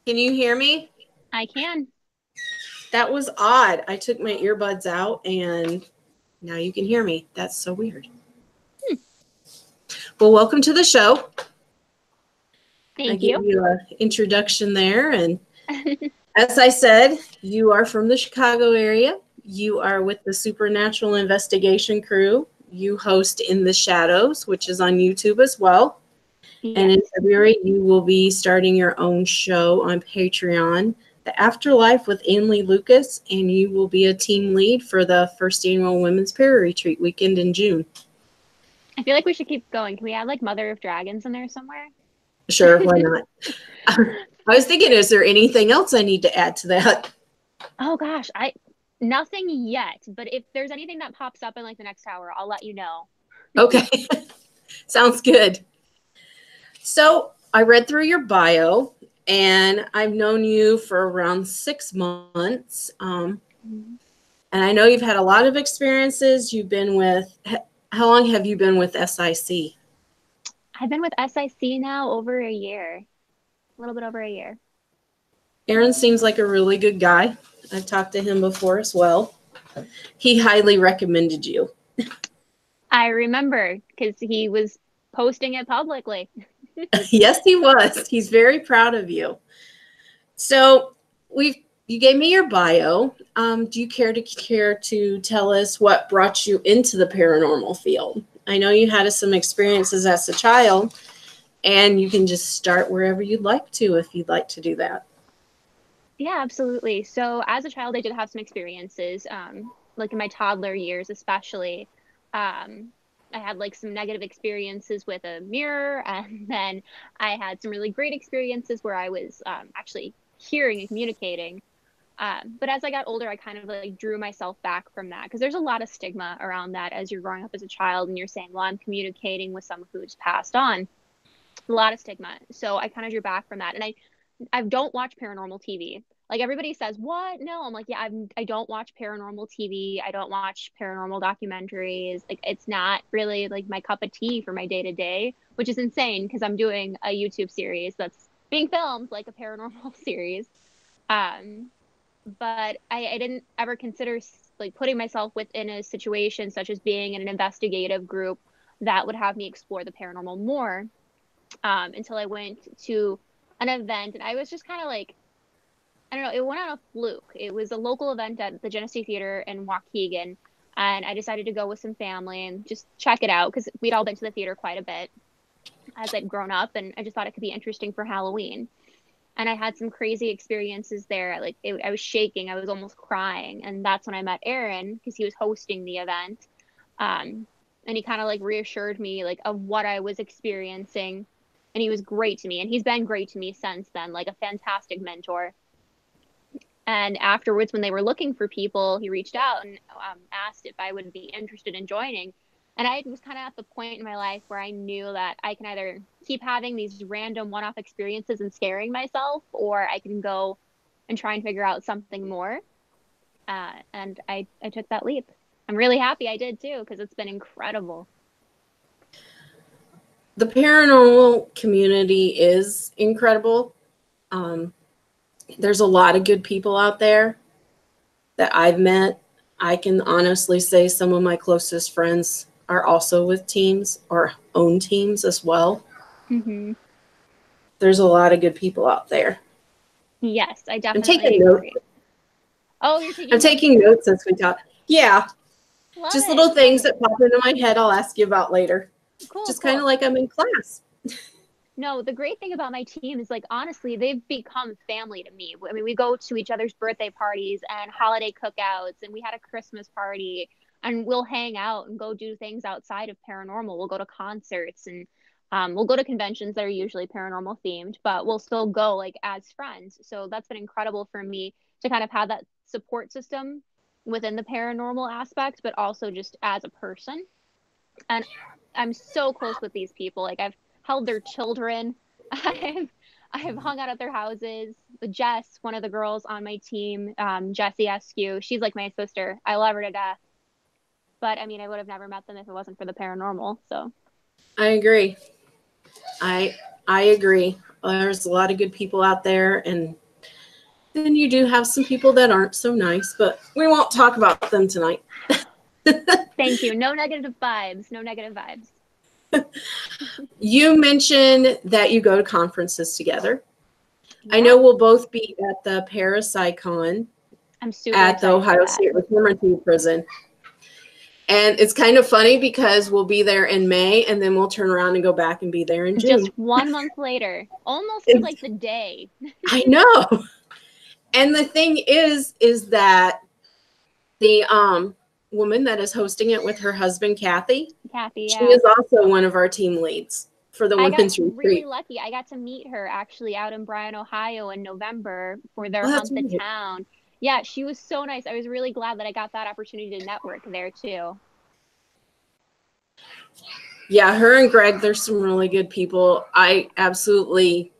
Can you hear me? I can. That was odd. I took my earbuds out and now you can hear me. That's so weird. Well, welcome to the show. I Thank gave you. you an introduction there. And as I said, you are from the Chicago area. You are with the Supernatural Investigation Crew. You host In the Shadows, which is on YouTube as well. And in Yes. February, you will be starting your own show on Patreon, The Afterlife with Annley Lucas, and you will be a team lead for the first annual Women's Prayer Retreat weekend in June. I feel like we should keep going. Can we add like Mother of Dragons in there somewhere? Sure, why not? I was thinking, is there anything else I need to add to that? Oh gosh, I nothing yet, but if there's anything that pops up in like the next hour, I'll let you know. Okay, sounds good. So I read through your bio, and I've known you for around 6 months. And I know you've had a lot of experiences. How long have you been with SIC? I've been with SIC now over a year. A little bit over a year. Aaron seems like a really good guy. I've talked to him before as well. He highly recommended you. I remember because he was posting it publicly. Yes, he was. He's very proud of you. So you gave me your bio. Do you care to tell us what brought you into the paranormal field? I know you had some experiences as a child, and you can just start wherever you'd like to if you'd like to do that. Yeah, absolutely. So as a child, I did have some experiences, like in my toddler years, especially. I had like some negative experiences with a mirror, and then I had some really great experiences where I was actually hearing and communicating. But as I got older, I kind of like drew myself back from that because there's a lot of stigma around that as you're growing up as a child and you're saying, well, I'm communicating with someone who's passed on. A lot of stigma. So I kind of drew back from that. And I don't watch paranormal TV. Like everybody says, what? No, I'm like, yeah, I don't watch paranormal TV. I don't watch paranormal documentaries. Like it's not really like my cup of tea for my day to day, which is insane because I'm doing a YouTube series that's being filmed like a paranormal series. Um, but I didn't ever consider like putting myself within a situation such as being in an investigative group that would have me explore the paranormal more until I went to an event and I was just kind of like, I don't know, it went on a fluke. It was a local event at the Genesee Theater in Waukegan, and I decided to go with some family and just check it out because we'd all been to the theater quite a bit as I'd grown up, and I just thought it could be interesting for Halloween. And I had some crazy experiences there. Like I was shaking, I was almost crying, and that's when I met Aaron because he was hosting the event, and he kind of like reassured me like of what I was experiencing, and he was great to me, and he's been great to me since then, like a fantastic mentor. And afterwards, when they were looking for people, he reached out and asked if I would be interested in joining. And I was kind of at the point in my life where I knew that I can either keep having these random one off experiences and scaring myself, or I can go and try and figure out something more. And I took that leap. I'm really happy I did too, because it's been incredible. The paranormal community is incredible. There's a lot of good people out there that I've met. I can honestly say some of my closest friends are also with teams or own teams as well. Mm-hmm. There's a lot of good people out there. Yes, I I'm definitely taking notes. agree. Oh, you're taking I'm notes taking too? notes as we talk. Yeah, Love just it. little things that pop into my head I'll ask you about later. Cool, Just kind cool. of like I'm in class. No, the great thing about my team is like honestly, they've become family to me. I mean, we go to each other's birthday parties and holiday cookouts, and we had a Christmas party, and we'll hang out and go do things outside of paranormal. We'll go to concerts and we'll go to conventions that are usually paranormal themed, but we'll still go like as friends. So that's been incredible for me to kind of have that support system within the paranormal aspect, but also just as a person. And I'm so close with these people. Like I've held their children. I've hung out at their houses. Jess, one of the girls on my team, Jessie Eskew, she's like my sister. I love her to death. But I mean, I would have never met them if it wasn't for the paranormal. So I agree. I agree. There's a lot of good people out there, and then you do have some people that aren't so nice, but we won't talk about them tonight. Thank you. No negative vibes. No negative vibes. You mentioned that you go to conferences together. Yeah. I know we'll both be at the Parapsychon I'm super at the excited Ohio for that. State Reformatory Prison. And it's kind of funny because we'll be there in May and then we'll turn around and go back and be there in June. Just 1 month later, almost to like the day. I know. And the thing is that the woman that is hosting it with her husband, Kathy, Kathy, she yeah. is also one of our team leads for the women's retreat. Really lucky. I got to meet her actually out in Bryan, Ohio in November for their Hunt the Town. Yeah, she was so nice. I was really glad that I got that opportunity to network there too. Yeah, her and Greg, they're some really good people. I absolutely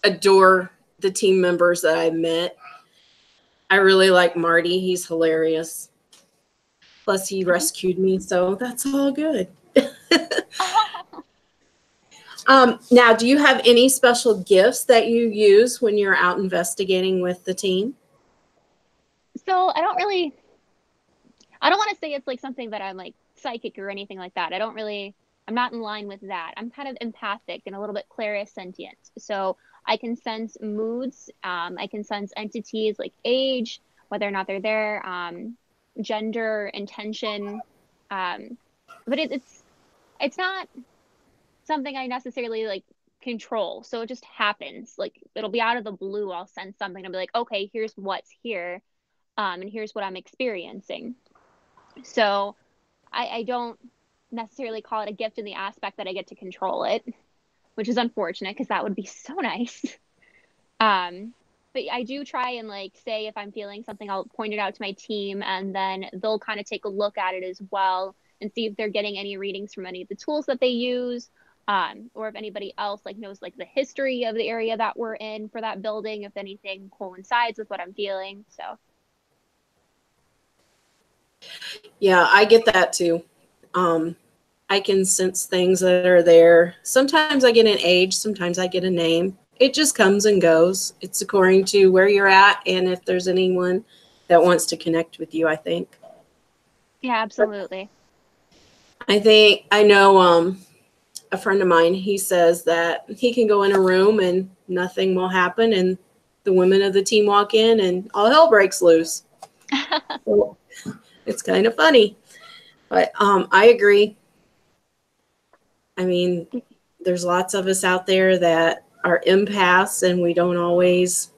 adore the team members that I met. I really like Marty. He's hilarious. Plus, he rescued me, so that's all good. Now, do you have any special gifts that you use when you're out investigating with the team? So I don't want to say it's like something that I'm like psychic or anything like that. I'm not in line with that. I'm kind of empathic and a little bit clairsentient. So I can sense moods. I can sense entities like age, whether or not they're there, gender, intention. But it's not something I necessarily like control. So it just happens. Like it'll be out of the blue. I'll sense something. I'll be like, okay, here's what's here. And here's what I'm experiencing. So I don't necessarily call it a gift in the aspect that I get to control it, which is unfortunate because that would be so nice. But I do try and like say if I'm feeling something, I'll point it out to my team and then they'll kind of take a look at it as well and see if they're getting any readings from any of the tools that they use. Or if anybody else like knows like the history of the area that we're in for that building, if anything coincides with what I'm feeling. So yeah, I get that too. I can sense things that are there. Sometimes I get an age, sometimes I get a name. It just comes and goes. It's according to where you're at and if there's anyone that wants to connect with you, I think. yeah, absolutely. I know a friend of mine, he says that he can go in a room and nothing will happen and the women of the team walk in and all hell breaks loose. So it's kind of funny. But I agree. I mean, there's lots of us out there that are empaths and we don't always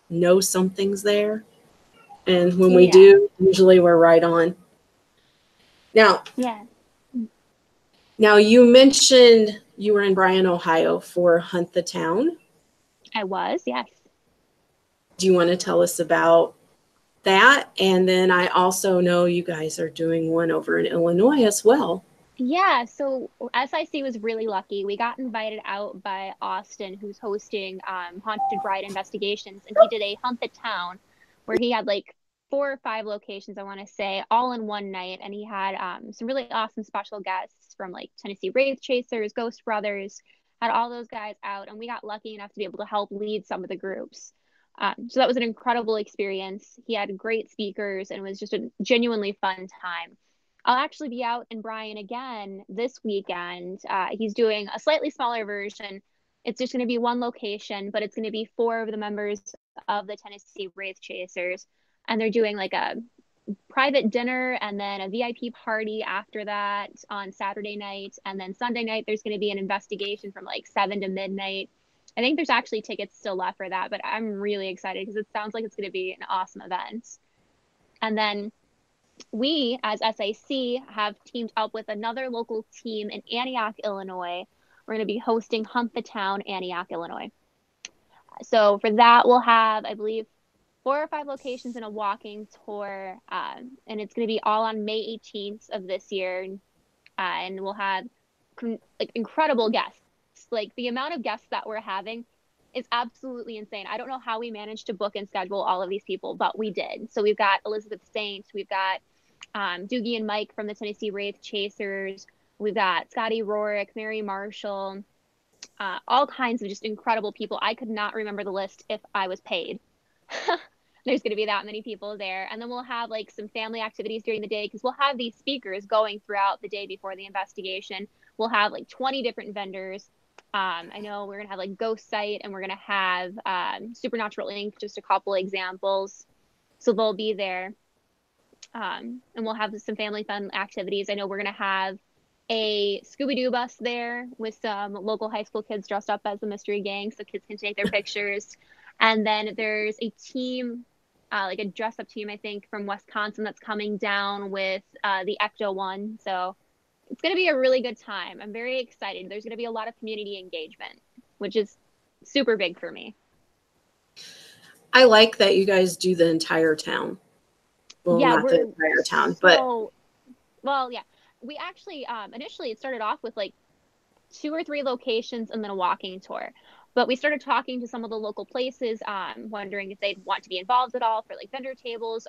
know something's there. And when we do, usually we're right on. Now, Now you mentioned you were in Bryan, Ohio for Hunt the Town. I was, yes. do you want to tell us about that? And then I also know you guys are doing one over in Illinois as well. Yeah, so SIC was really lucky. We got invited out by Austin, who's hosting Haunted Bride Investigations, and he did a Hunt the Town where he had like 4 or 5 locations, I want to say, all in one night. And he had some really awesome special guests from like Tennessee Wraith Chasers, Ghost Brothers, had all those guys out. And we got lucky enough to be able to help lead some of the groups. So that was an incredible experience. He had great speakers and it was just a genuinely fun time. I'll actually be out in Bryan again this weekend. He's doing a slightly smaller version. It's just going to be one location, but it's going to be 4 of the members of the Tennessee Wraith Chasers. And they're doing like a private dinner and then a VIP party after that on Saturday night. And then Sunday night, there's going to be an investigation from like 7 to midnight. I think there's actually tickets still left for that, but I'm really excited because it sounds like it's going to be an awesome event. And then we, as SIC, have teamed up with another local team in Antioch, Illinois. We're going to be hosting Hunt the Town, Antioch, Illinois. So for that, we'll have, I believe, 4 or 5 locations in a walking tour, and it's going to be all on May 18th of this year. And we'll have like incredible guests. Like the amount of guests that we're having is absolutely insane. I don't know how we managed to book and schedule all of these people, but we did. So we've got Elizabeth Saint, we've got Doogie and Mike from the Tennessee Wraith Chasers, we've got Scotty Rorick, Mary Marshall, all kinds of just incredible people. I could not remember the list if I was paid. There's going to be that many people there. And then we'll have like some family activities during the day because we'll have these speakers going throughout the day before the investigation. We'll have like 20 different vendors. I know we're going to have like Ghost Sight, and we're going to have Supernatural Inc., just a couple examples. So they'll be there. And we'll have some family fun activities. I know we're going to have a Scooby-Doo bus there with some local high school kids dressed up as the mystery gang so kids can take their pictures. And then there's a team, like a dress-up team, I think, from Wisconsin that's coming down with the Ecto one. So it's going to be a really good time. I'm very excited. There's going to be a lot of community engagement, which is super big for me. I like that you guys do the entire town. Well, Yeah, not the entire town, but well, yeah. We actually initially it started off with like 2 or 3 locations and then a walking tour. But we started talking to some of the local places, wondering if they'd want to be involved at all for like vendor tables,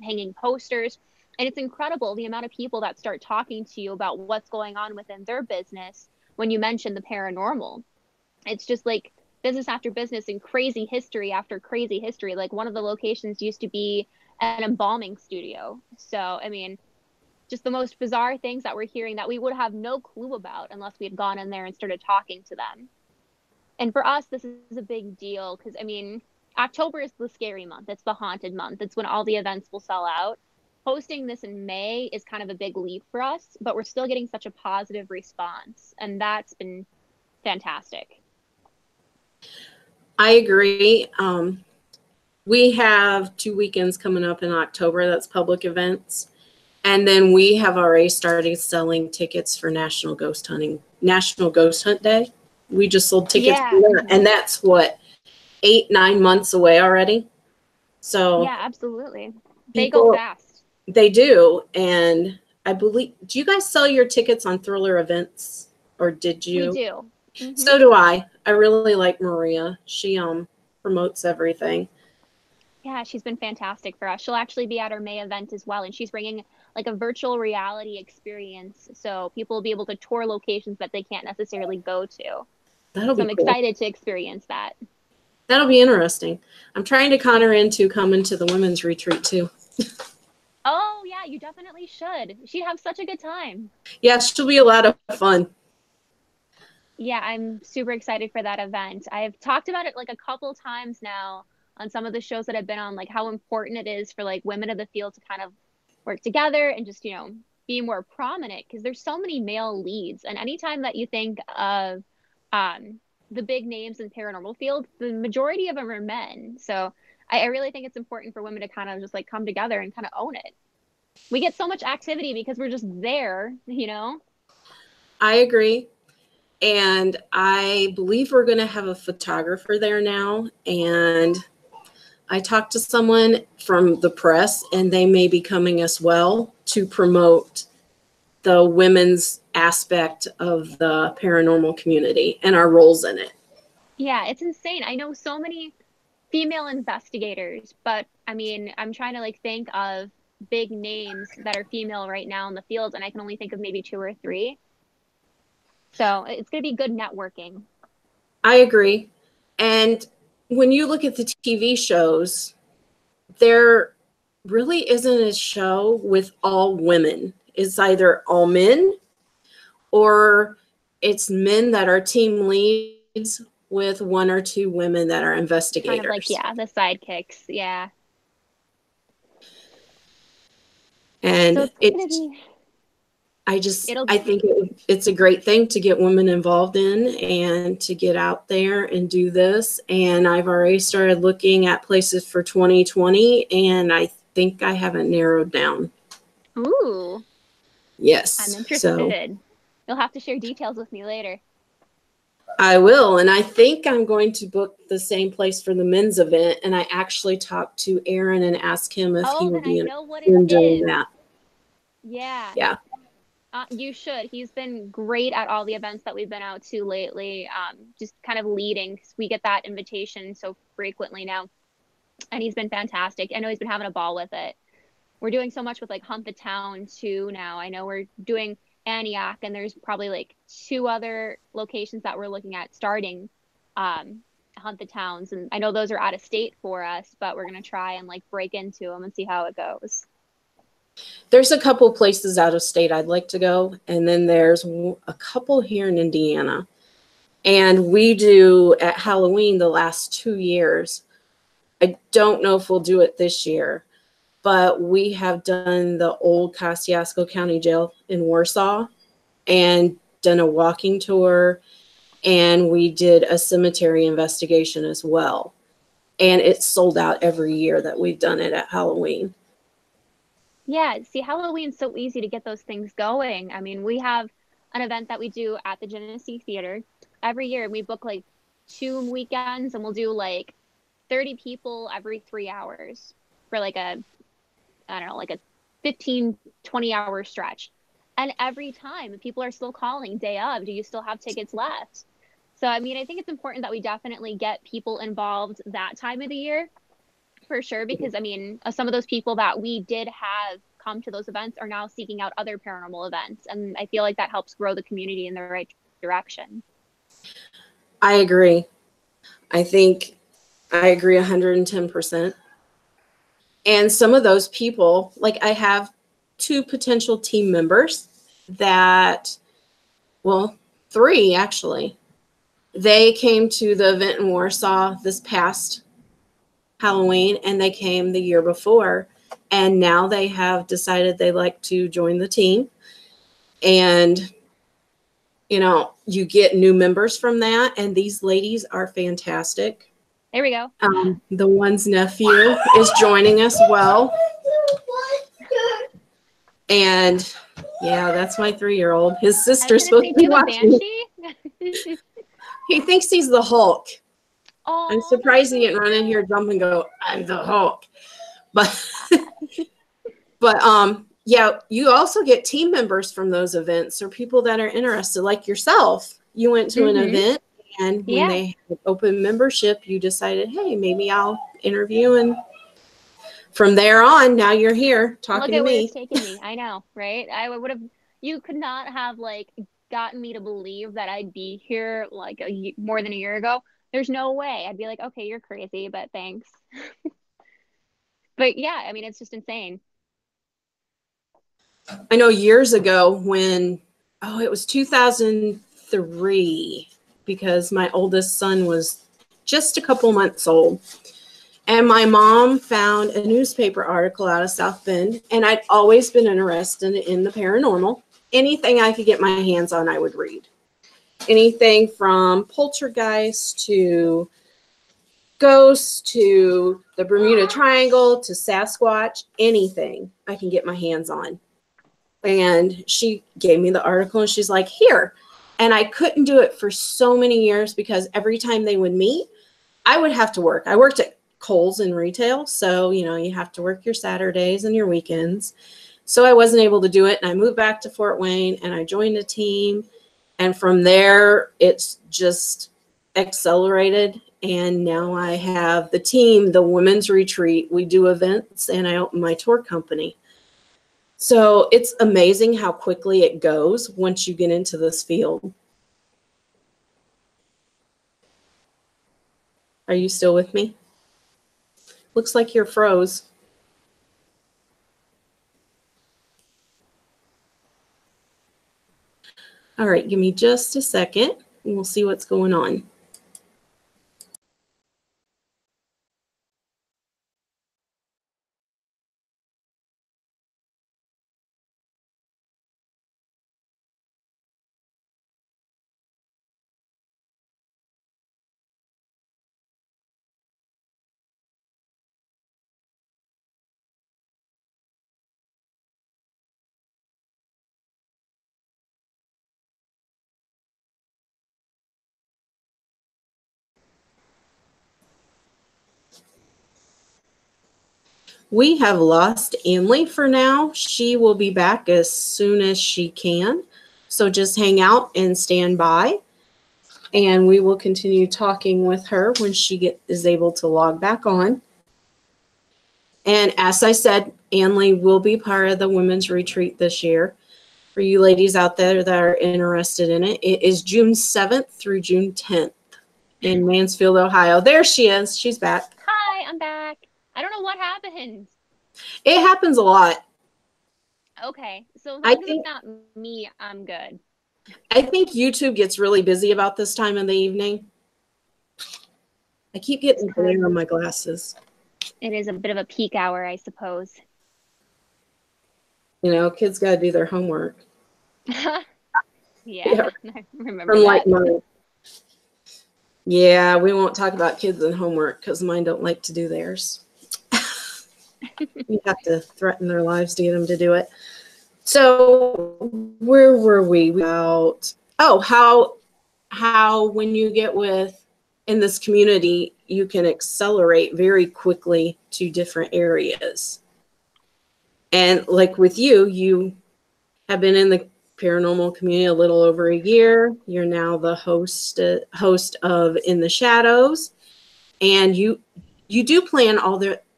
hanging posters. And it's incredible the amount of people that start talking to you about what's going on within their business when you mention the paranormal. It's just like business after business and crazy history after crazy history. Like one of the locations used to be an embalming studio. So, I mean, just the most bizarre things that we're hearing that we would have no clue about unless we had gone in there and started talking to them. And for us, this is a big deal because, I mean, October is the scary month. It's the haunted month. It's when all the events will sell out. Hosting this in May is kind of a big leap for us, but we're still getting such a positive response. And that's been fantastic. I agree. We have 2 weekends coming up in October. That's public events. And then we have already started selling tickets for National Ghost Hunt Day. We just sold tickets for that. And that's what, 8-9 months away already. So yeah, absolutely. They go fast. They do. And I believe, do you guys sell your tickets on Thriller Events, or did you? We do. Mm-hmm. So do I. I really like Maria. She promotes everything. Yeah, she's been fantastic for us. She'll actually be at our May event as well, and she's bringing like a virtual reality experience, so people will be able to tour locations that they can't necessarily go to. That'll be I'm cool. excited to experience that. That'll be interesting. I'm trying to con her into coming to the women's retreat too. Oh yeah, you definitely should. She'd have such a good time. Yeah, she'll be a lot of fun. Yeah, I'm super excited for that event. I've talked about it like a couple times now on some of the shows that I've been on, like how important it is for like women of the field to kind of work together and just, be more prominent because there's so many male leads. And anytime that you think of the big names in paranormal field, the majority of them are men. So I really think it's important for women to kind of just like come together and kind of own it. We get so much activity because we're just there, I agree. And I believe we're going to have a photographer there now. And I talked to someone from the press, and they may be coming as well to promote the women's aspect of the paranormal community and our roles in it. Yeah, it's insane. I know so many female investigators, but I mean, I'm trying to like think of big names that are female right now in the field, and I can only think of maybe 2 or 3. So it's going to be good networking. I agree. And when you look at the TV shows, there really isn't a show with all women. It's either all men or it's men that are team leads with 1 or 2 women that are investigators. Kind of like, yeah, the sidekicks. Yeah. And so I think it's a great thing to get women involved in and to get out there and do this. And I've already started looking at places for 2020, and I think I have it narrowed down. Ooh. Yes. I'm interested. You'll have to share details with me later. I will. And I think I'm going to book the same place for the men's event. And I actually talked to Aaron and asked him if he would be in doing that. Yeah. Yeah. You should. He's been great at all the events that we've been out to lately. Just kind of leading, because we get that invitation so frequently now. And he's been fantastic. I know he's been having a ball with it. We're doing so much with like Hunt the Town too now. I know we're doing Antioch, and there's probably like 2 other locations that we're looking at starting Hunt the Towns. And I know those are out of state for us, but we're going to try and like break into them and see how it goes. There's a couple places out of state I'd like to go. And then there's a couple here in Indiana. And we do at Halloween the last 2 years. I don't know if we'll do it this year, but we have done the old Kosciuszko County Jail in Warsaw and done a walking tour. And we did a cemetery investigation as well. And it's sold out every year that we've done it at Halloween. Yeah, see, Halloween's so easy to get those things going. I mean, we have an event that we do at the Genesee Theater every year. We book like 2 weekends, and we'll do like 30 people every 3 hours for like a, I don't know, like a 15, 20-hour stretch. And every time people are still calling day of, do you still have tickets left? So, I mean, I think it's important that we definitely get people involved that time of the year for sure, because I mean, some of those people that we did have come to those events are now seeking out other paranormal events. And I feel like that helps grow the community in the right direction. I agree. I agree 110%. And some of those people, like I have 2 potential team members that, well, 3 actually. They came to the event in Warsaw this past Halloween, and they came the year before. And now they have decided they'd like to join the team. And, you know, you get new members from that. And these ladies are fantastic. There we go. The one's nephew is joining us well. And yeah, that's my 3-year-old. His sister's supposed to be watching. He thinks he's the Hulk. Oh, I'm surprised he didn't run in here, jump and go, I'm the Hulk. But yeah, you also get team members from those events or people that are interested, like yourself. You went to an event, and when they had open membership, you decided, hey, maybe I'll interview. And from there on, now you're here talking to me. Look at where it's taken me. I know, right? You could not have like gotten me to believe that I'd be here like more than a year ago. There's no way. I'd be like, okay, you're crazy, but thanks. But yeah, I mean, it's just insane. I know years ago when, it was 2003, because my oldest son was just a couple months old. And my mom found a newspaper article out of South Bend, and I'd always been interested in the paranormal. Anything I could get my hands on, I would read. Anything from poltergeist to ghosts to the Bermuda Triangle to Sasquatch, anything I can get my hands on. And she gave me the article, and she's like, here. And I couldn't do it for so many years because every time they would meet, I would have to work. I worked at Kohl's in retail. So, you know, you have to work your Saturdays and your weekends. So I wasn't able to do it. And I moved back to Fort Wayne, and I joined a team. And from there, it's just accelerated. And now I have the team, the women's retreat. We do events, and I open my tour company. So it's amazing how quickly it goes once you get into this field. Are you still with me? Looks like you're froze. All right, give me just a second, and we'll see what's going on. We have lost Annley for now. She will be back as soon as she can. So just hang out and stand by, and we will continue talking with her when she is able to log back on. And as I said, Annley will be part of the women's retreat this year. for you ladies out there that are interested in it. It is June 7th through June 10th in Mansfield, Ohio. There she is. She's back. Hi, I'm back. I don't know what happened. It happens a lot. Okay, so as long as it's not me, I'm good. I think YouTube gets really busy about this time of the evening. I keep getting glare on my glasses. It is a bit of a peak hour, I suppose. You know, kids got to do their homework. Yeah, I remember Unlike that. mine. Yeah, we won't talk about kids and homework because mine don't like to do theirs. You have to threaten their lives to get them to do it. So where were we? About how when you get with in this community, you can accelerate very quickly to different areas. And like with you, you have been in the paranormal community a little over a year. You're now the host of In the Shadows, and you do plan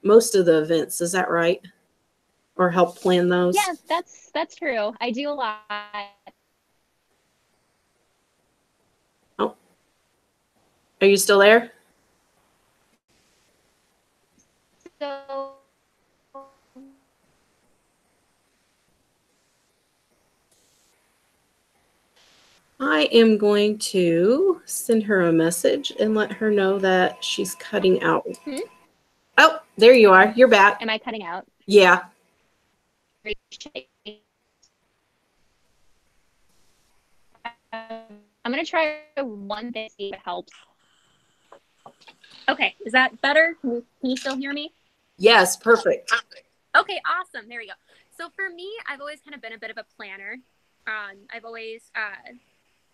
most of the events. Is that right? Or help plan those? Yeah, that's true. I do a lot. Oh, are you still there? So I am going to send her a message and let her know that she's cutting out. Oh, there you are. You're back. Am I cutting out? Yeah. I'm going to try one thing, see if it helps. Okay, is that better? Can you still hear me? Yes, perfect. Okay, awesome. There we go. So for me, I've always kind of been a bit of a planner. I've always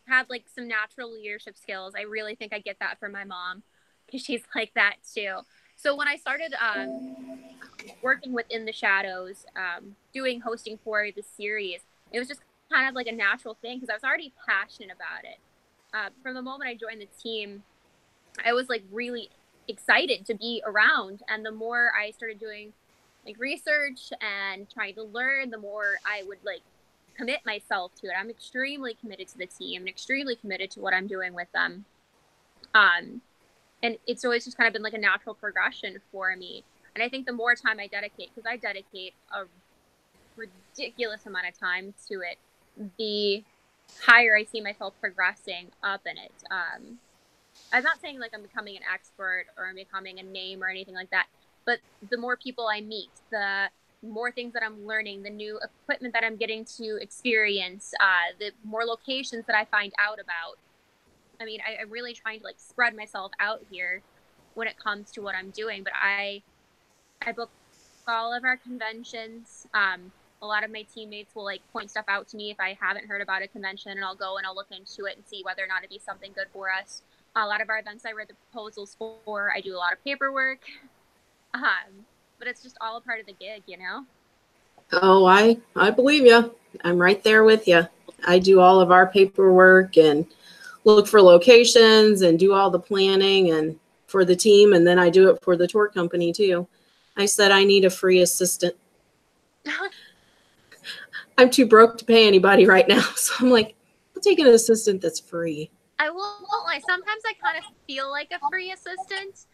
had like some natural leadership skills. I really think I get that from my mom because she's like that too. So when I started working within the shadows, doing hosting for the series, it was just kind of like a natural thing because I was already passionate about it. From the moment I joined the team, I was like really excited to be around. And the more I started doing like research and trying to learn, the more I would like commit myself to it. I'm extremely committed to the team and extremely committed to what I'm doing with them. And it's always just kind of been like a natural progression for me. And I think the more time I dedicate, because I dedicate a ridiculous amount of time to it, the higher I see myself progressing up in it. I'm not saying like I'm becoming an expert or I'm becoming a name or anything like that, but the more people I meet, the more things that I'm learning, the new equipment that I'm getting to experience, the more locations that I find out about. I mean, I'm really trying to like spread myself out here when it comes to what I'm doing, but I book all of our conventions. A lot of my teammates will like point stuff out to me if I haven't heard about a convention, and I'll go and I'll look into it and see whether or not it'd be something good for us. A lot of our events I read the proposals for. I do a lot of paperwork. But it's just all a part of the gig, you know? Oh, I believe you. I'm right there with you. I do all of our paperwork and look for locations and do all the planning and for the team. And then I do it for the tour company too. I said, I need a free assistant. I'm too broke to pay anybody right now. So I'm like, I'll take an assistant that's free. I won't lie. Sometimes I kind of feel like a free assistant,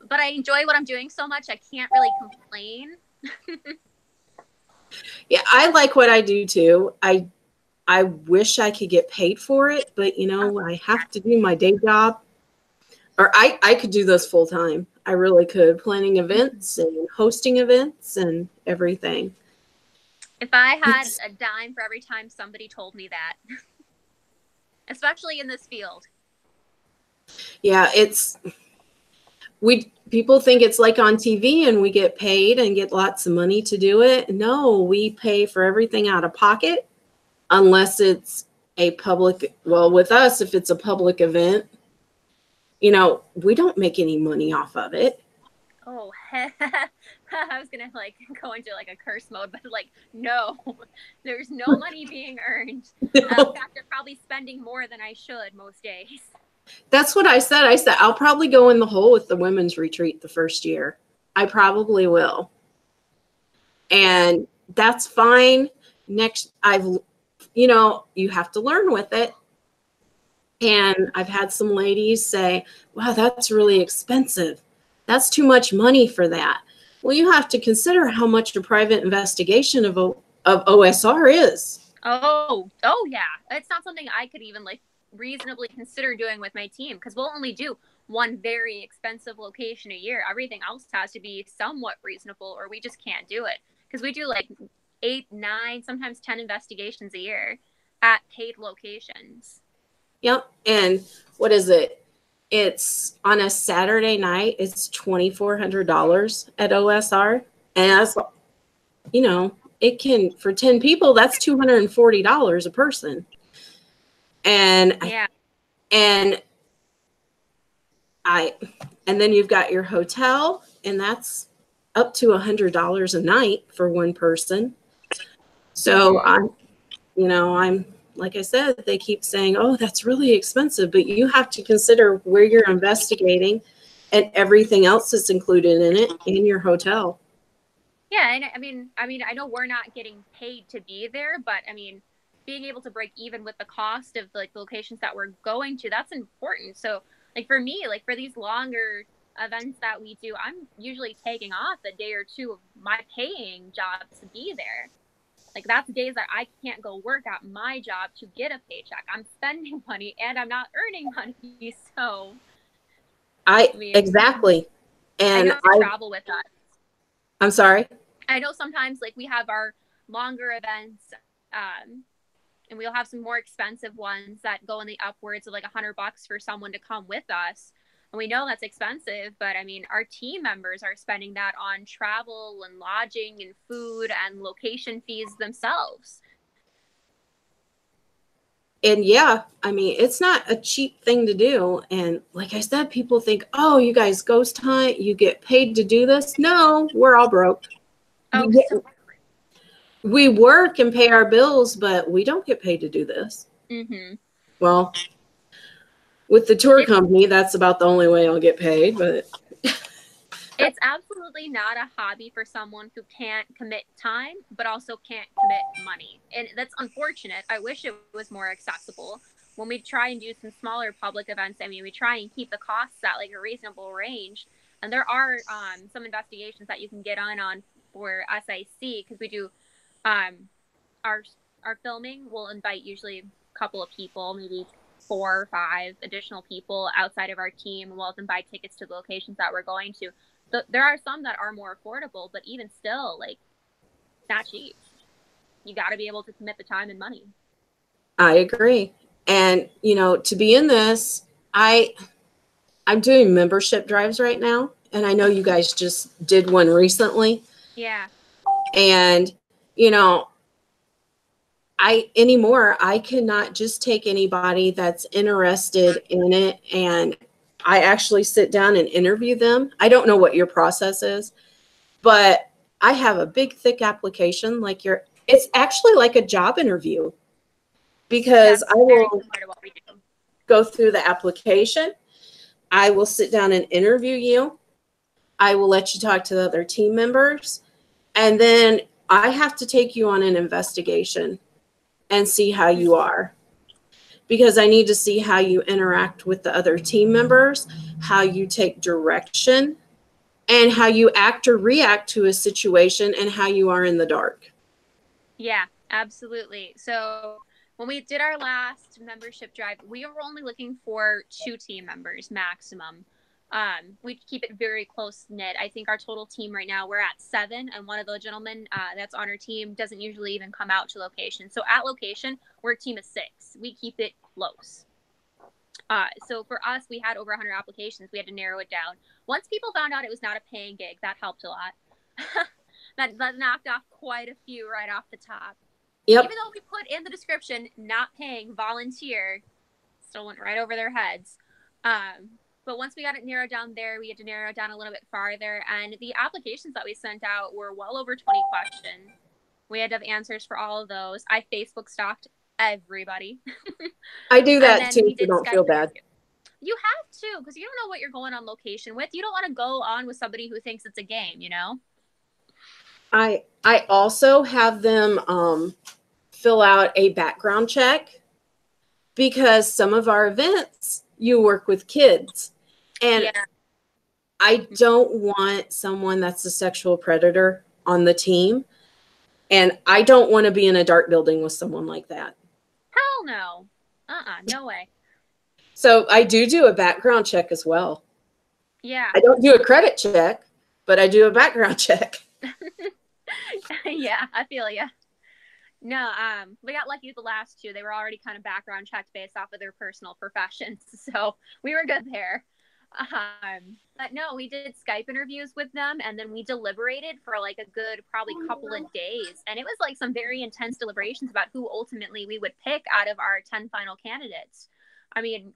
but I enjoy what I'm doing so much I can't really complain. Yeah, I like what I do too. I wish I could get paid for it, but you know, I have to do my day job. Or I could do this full time. I really could, planning events and hosting events and everything. If I had a dime for every time somebody told me that, especially in this field. Yeah, people think it's like on TV and we get paid and get lots of money to do it. No, we pay for everything out of pocket unless it's a public, well, with us, if it's a public event, you know, we don't make any money off of it. Oh, I was going to like go into like a curse mode, but like, no, there's no money being earned. No. In fact, they're probably spending more than I should most days. That's what I said. I said, I'll probably go in the hole with the women's retreat the first year. I probably will. And that's fine. Next, I've you know, you have to learn with it. And I've had some ladies say, wow, that's really expensive. That's too much money for that. Well, you have to consider how much a private investigation of OSR is. Oh yeah. It's not something I could even like reasonably consider doing with my team, because we'll only do one very expensive location a year. Everything else has to be somewhat reasonable, or we just can't do it, because we do like 8, 9, sometimes 10 investigations a year at paid locations. Yep. And what is it? It's on a Saturday night, it's $2,400 at OSR. And that's, you know, it can, for 10 people, that's $240 a person. And yeah. And then you've got your hotel, and that's up to $100 a night for one person. So I'm like I said, they keep saying, oh, that's really expensive, but you have to consider where you're investigating and everything else that's included in it in your hotel. Yeah, and I mean, I know we're not getting paid to be there, but I mean, being able to break even with the cost of like the locations that we're going to, that's important. So, like for me, like for these longer events that we do, I'm usually taking off a day or two of my paying job to be there. Like that's days that I can't go work at my job to get a paycheck. I'm spending money and I'm not earning money. So, I mean, exactly. And I travel with us. I'm sorry. I know sometimes like we have our longer events, and we'll have some more expensive ones that go in the upwards of like $100 for someone to come with us. And we know that's expensive, but I mean, our team members are spending that on travel and lodging and food and location fees themselves. And yeah, I mean, it's not a cheap thing to do. And like I said, people think, oh, you guys ghost hunt, you get paid to do this. No, we're all broke. Oh, we work and pay our bills, but we don't get paid to do this. Mm-hmm. Well, with the tour company, that's about the only way I'll get paid. But it's absolutely not a hobby for someone who can't commit time, but also can't commit money. And that's unfortunate. I wish it was more accessible. When we try and do some smaller public events, I mean, we try and keep the costs at like a reasonable range. And there are some investigations that you can get on for SIC, because we do our filming. We'll invite usually a couple of people, maybe 4 or 5 additional people outside of our team. We'll then buy tickets to the locations that we're going to. There are some that are more affordable, but even still, like, it's not cheap. You got to be able to commit the time and money. I agree. And, you know, to be in this, I'm doing membership drives right now. And I know you guys just did one recently. Yeah. And, you know, I cannot just take anybody that's interested in it, and I actually sit down and interview them. I don't know what your process is, but I have a big, thick application. It's actually like a job interview, because I will go through the application. I will sit down and interview you. I will let you talk to the other team members. And then I have to take you on an investigation and see how you are, because I need to see how you interact with the other team members, how you take direction, and how you act or react to a situation, and how you are in the dark. Yeah, absolutely. So when we did our last membership drive, we were only looking for 2 team members maximum. We keep it very close knit. I think our total team right now, we're at 7, and one of the gentlemen that's on our team doesn't usually even come out to location. So at location, we're a team of 6. We keep it close. So for us, we had over 100 applications. We had to narrow it down. Once people found out it was not a paying gig, that helped a lot. that knocked off quite a few right off the top. Yep. Even though we put in the description, not paying, volunteer, still went right over their heads. But once we got it narrowed down there, we had to narrow it down a little bit farther. And the applications that we sent out were well over 20 questions. We had to have answers for all of those. I Facebook stalked everybody. I do that too, so don't feel bad. You have to, because you don't know what you're going on location with. You don't want to go on with somebody who thinks it's a game, you know? I also have them fill out a background check because some of our events, you work with kids. And Yeah. I don't want someone that's a sexual predator on the team. And I don't want to be in a dark building with someone like that. Hell no. No way. So I do a background check as well. Yeah. I don't do a credit check, but I do a background check. Yeah, I feel ya. No, we got lucky with the last two. They were already kind of background checked based off of their personal professions, so we were good there. But no, we did Skype interviews with them, and then we deliberated for like a good probably couple of days, and it was like some very intense deliberations about who ultimately we would pick out of our 10 final candidates. I mean,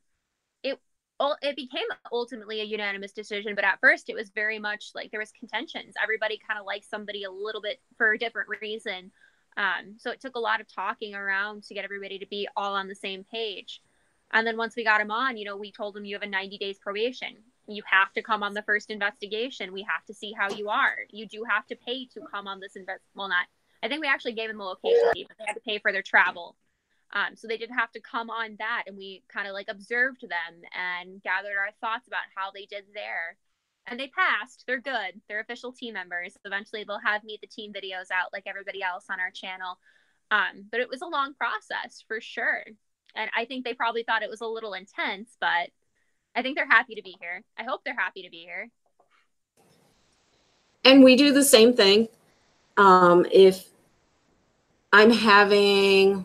it became ultimately a unanimous decision, but at first it was very much like there was contentions. Everybody kind of liked somebody a little bit for a different reason. So it took a lot of talking around to get everybody to be all on the same page. And then once we got him on, we told him you have a 90 days probation. You have to come on the first investigation. We have to see how you are. You do have to pay to come on this I think we actually gave them the location fee, but they had to pay for their travel. So they did have to come on that, and we kind of like observed them and gathered our thoughts about how they did there. And they passed. They're good. They're official team members. Eventually they'll have meet the team videos out like everybody else on our channel. But it was a long process for sure. And I think they probably thought it was a little intense, but I think they're happy to be here. I hope they're happy to be here. And we do the same thing. If I'm having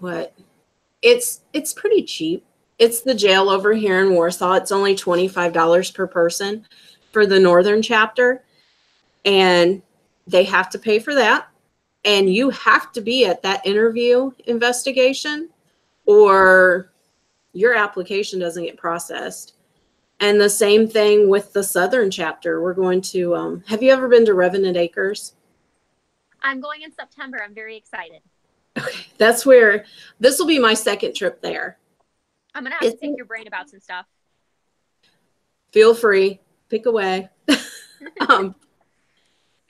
it's pretty cheap. It's the jail over here in Warsaw. It's only $25 per person for the northern chapter. And they have to pay for that. And you have to be at that interview investigation or your application doesn't get processed. And the same thing with the southern chapter. We're going to, have you ever been to Revenant Acres? I'm going in September. I'm very excited. Okay, that's where this will be my second trip there. I'm gonna have to pick your brain about some stuff. Feel free, pick away.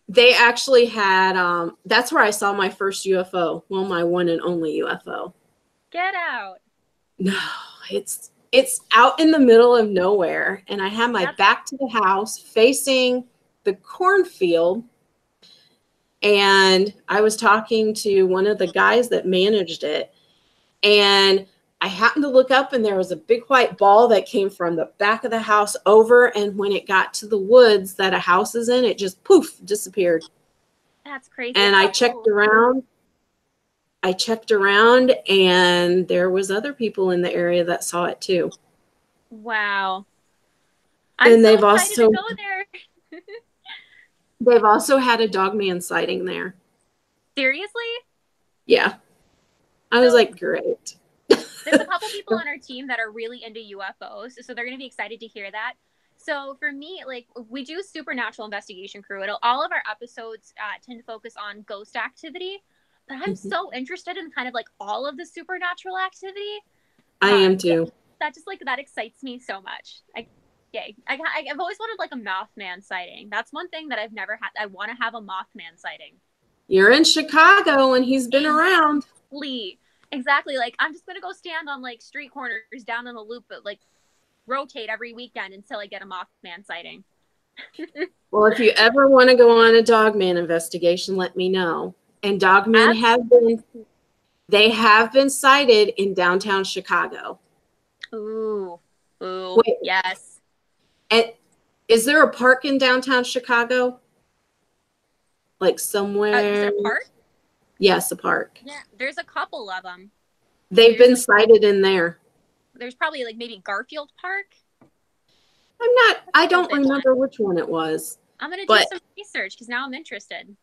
They actually had that's where I saw my first UFO. Well, my one and only UFO. Get out. No, it's out in the middle of nowhere, and I had my back to the house facing the cornfield. And I was talking to one of the guys that managed it, and I happened to look up, and there was a big white ball that came from the back of the house over, and when it got to the woods that a house is in, it just poof, disappeared. That's crazy. And I checked around, and there was other people in the area that saw it too. Wow. And they've excited to go there. They've also had a dogman sighting there. Seriously? Yeah. I was like, great. There's a couple people on our team that are really into UFOs, so they're going to be excited to hear that. So for me, like, we do Supernatural Investigation Crew. All of our episodes tend to focus on ghost activity, but I'm so interested in kind of like all of the supernatural activity. I am too. That just like, that excites me so much. I've always wanted like a Mothman sighting. That's one thing that I've never had. I want to have a Mothman sighting. You're in Chicago and he's been around. Exactly. Like, I'm just going to go stand on like street corners down in the loop, but like rotate every weekend until I get a Mothman sighting. Well, if you ever want to go on a dogman investigation, let me know. And dogmen have been sighted in downtown Chicago. Ooh, wait. Yes. And is there a park in downtown Chicago? Like somewhere? Is there a park? Yes, a park. Yeah, there's a couple of them. They've been sighted in there. There's probably like maybe Garfield Park. I don't remember which one it was. I'm going to do some research because now I'm interested.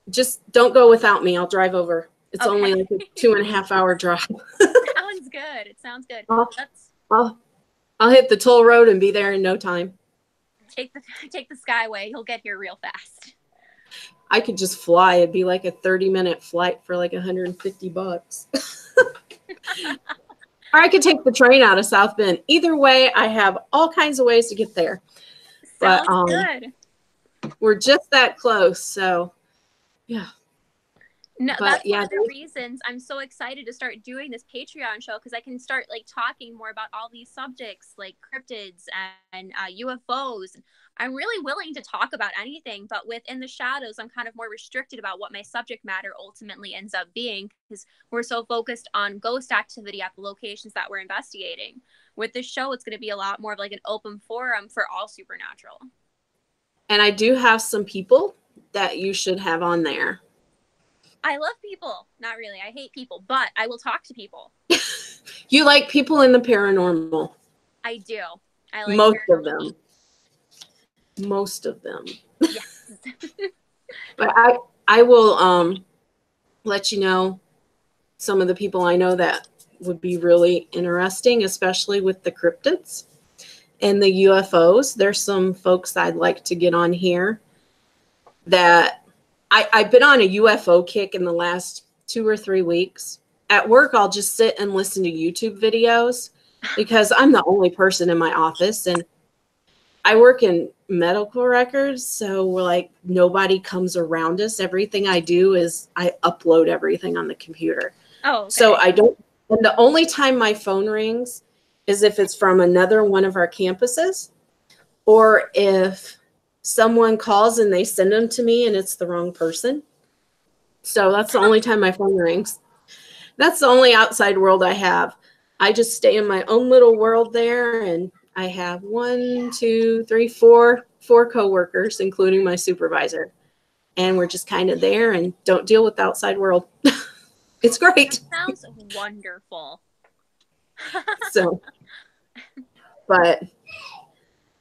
Just don't go without me. I'll drive over. It's only like a 2.5 hour drive. Sounds good. It sounds good. I'll hit the toll road and be there in no time. Take the Skyway. You'll get here real fast. I could just fly. It'd be like a 30-minute flight for like $150. Or I could take the train out of South Bend. Either way, I have all kinds of ways to get there. Sounds good. We're just that close, so yeah. No, But that's one yeah, of the reasons I'm so excited to start doing this Patreon show, because I can start like talking more about all these subjects like cryptids and UFOs. I'm really willing to talk about anything, but within the shadows, I'm kind of more restricted about what my subject matter ultimately ends up being, because we're so focused on ghost activity at the locations that we're investigating. With this show, it's going to be a lot more of like an open forum for all supernatural. and I do have some people that you should have on there. I love people. Not really. I hate people, but I will talk to people. You like people in the paranormal. I do. I like Most of paranormal. them. Most of them. Yes. But I will let you know some of the people I know that would be really interesting, especially with the cryptids and the UFOs. There's some folks I'd like to get on here that I've been on a UFO kick in the last 2 or 3 weeks. At work, I'll just sit and listen to YouTube videos because I'm the only person in my office, and I work in medical records. So we're like, nobody comes around us. Everything I do is I upload everything on the computer. Oh, okay. So I don't, and the only time my phone rings is if it's from another one of our campuses, or if someone calls and they send them to me and it's the wrong person. So that's the only time my phone rings. That's the only outside world I have. I just stay in my own little world there, and I have 4 coworkers, including my supervisor. And we're just kind of there and don't deal with the outside world. It's great. That sounds wonderful. So, but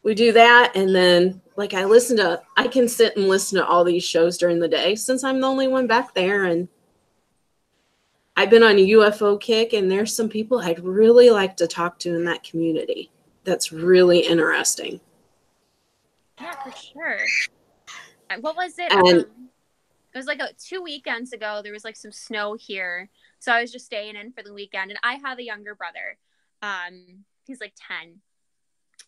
we do that, and then like I can sit and listen to all these shows during the day since I'm the only one back there, and I've been on a UFO kick, and there's some people I'd really like to talk to in that community. That's really interesting. Yeah, for sure. What was it? And It was like 2 weekends ago. There was like some snow here, so I was just staying in for the weekend. And I have a younger brother. He's like 10.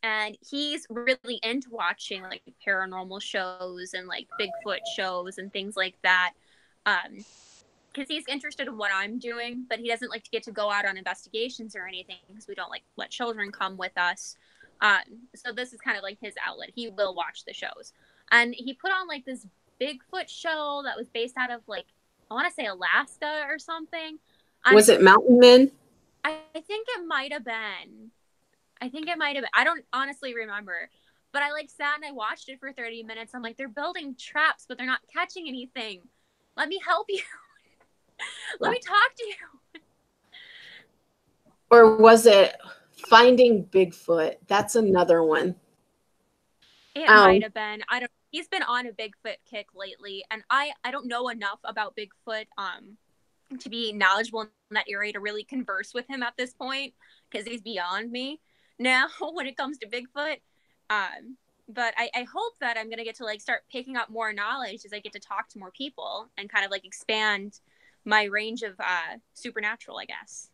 And he's really into watching like paranormal shows and like Bigfoot shows and things like that. Because he's interested in what I'm doing, but he doesn't like to get to go out on investigations or anything because we don't like let children come with us. So this is kind of like his outlet. He will watch the shows. And he put on like this Bigfoot show that was based out of like, I want to say Alaska or something. Was it Mountain Men? I think it might have been. I don't honestly remember. But I like sat and I watched it for 30 minutes. I'm like, they're building traps, but they're not catching anything. Let me help you. Let me talk to you. Or was it Finding Bigfoot? That's another one. It might have been. He's been on a Bigfoot kick lately, and I don't know enough about Bigfoot to be knowledgeable in that area to really converse with him at this point, because he's beyond me now when it comes to Bigfoot. But I hope that I'm gonna get to like start picking up more knowledge as I get to talk to more people and kind of like expand my range of supernatural, I guess.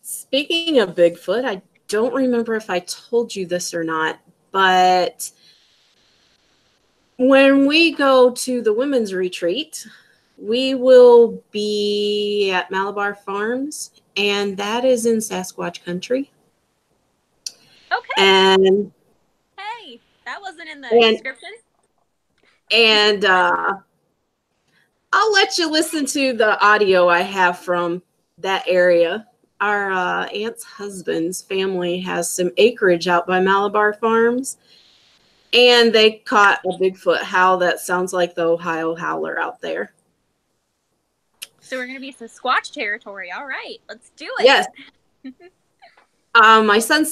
Speaking of Bigfoot, I don't remember if I told you this or not, but when we go to the women's retreat, we will be at Malabar Farms, and that is in Sasquatch country. Okay. And hey, that wasn't in the description. And I'll let you listen to the audio I have from that area. Our aunt's husband's family has some acreage out by Malabar Farms, and they caught a Bigfoot howl that sounds like the Ohio Howler out there. So we're going to be some Squatch territory. All right, let's do it. Yes. My son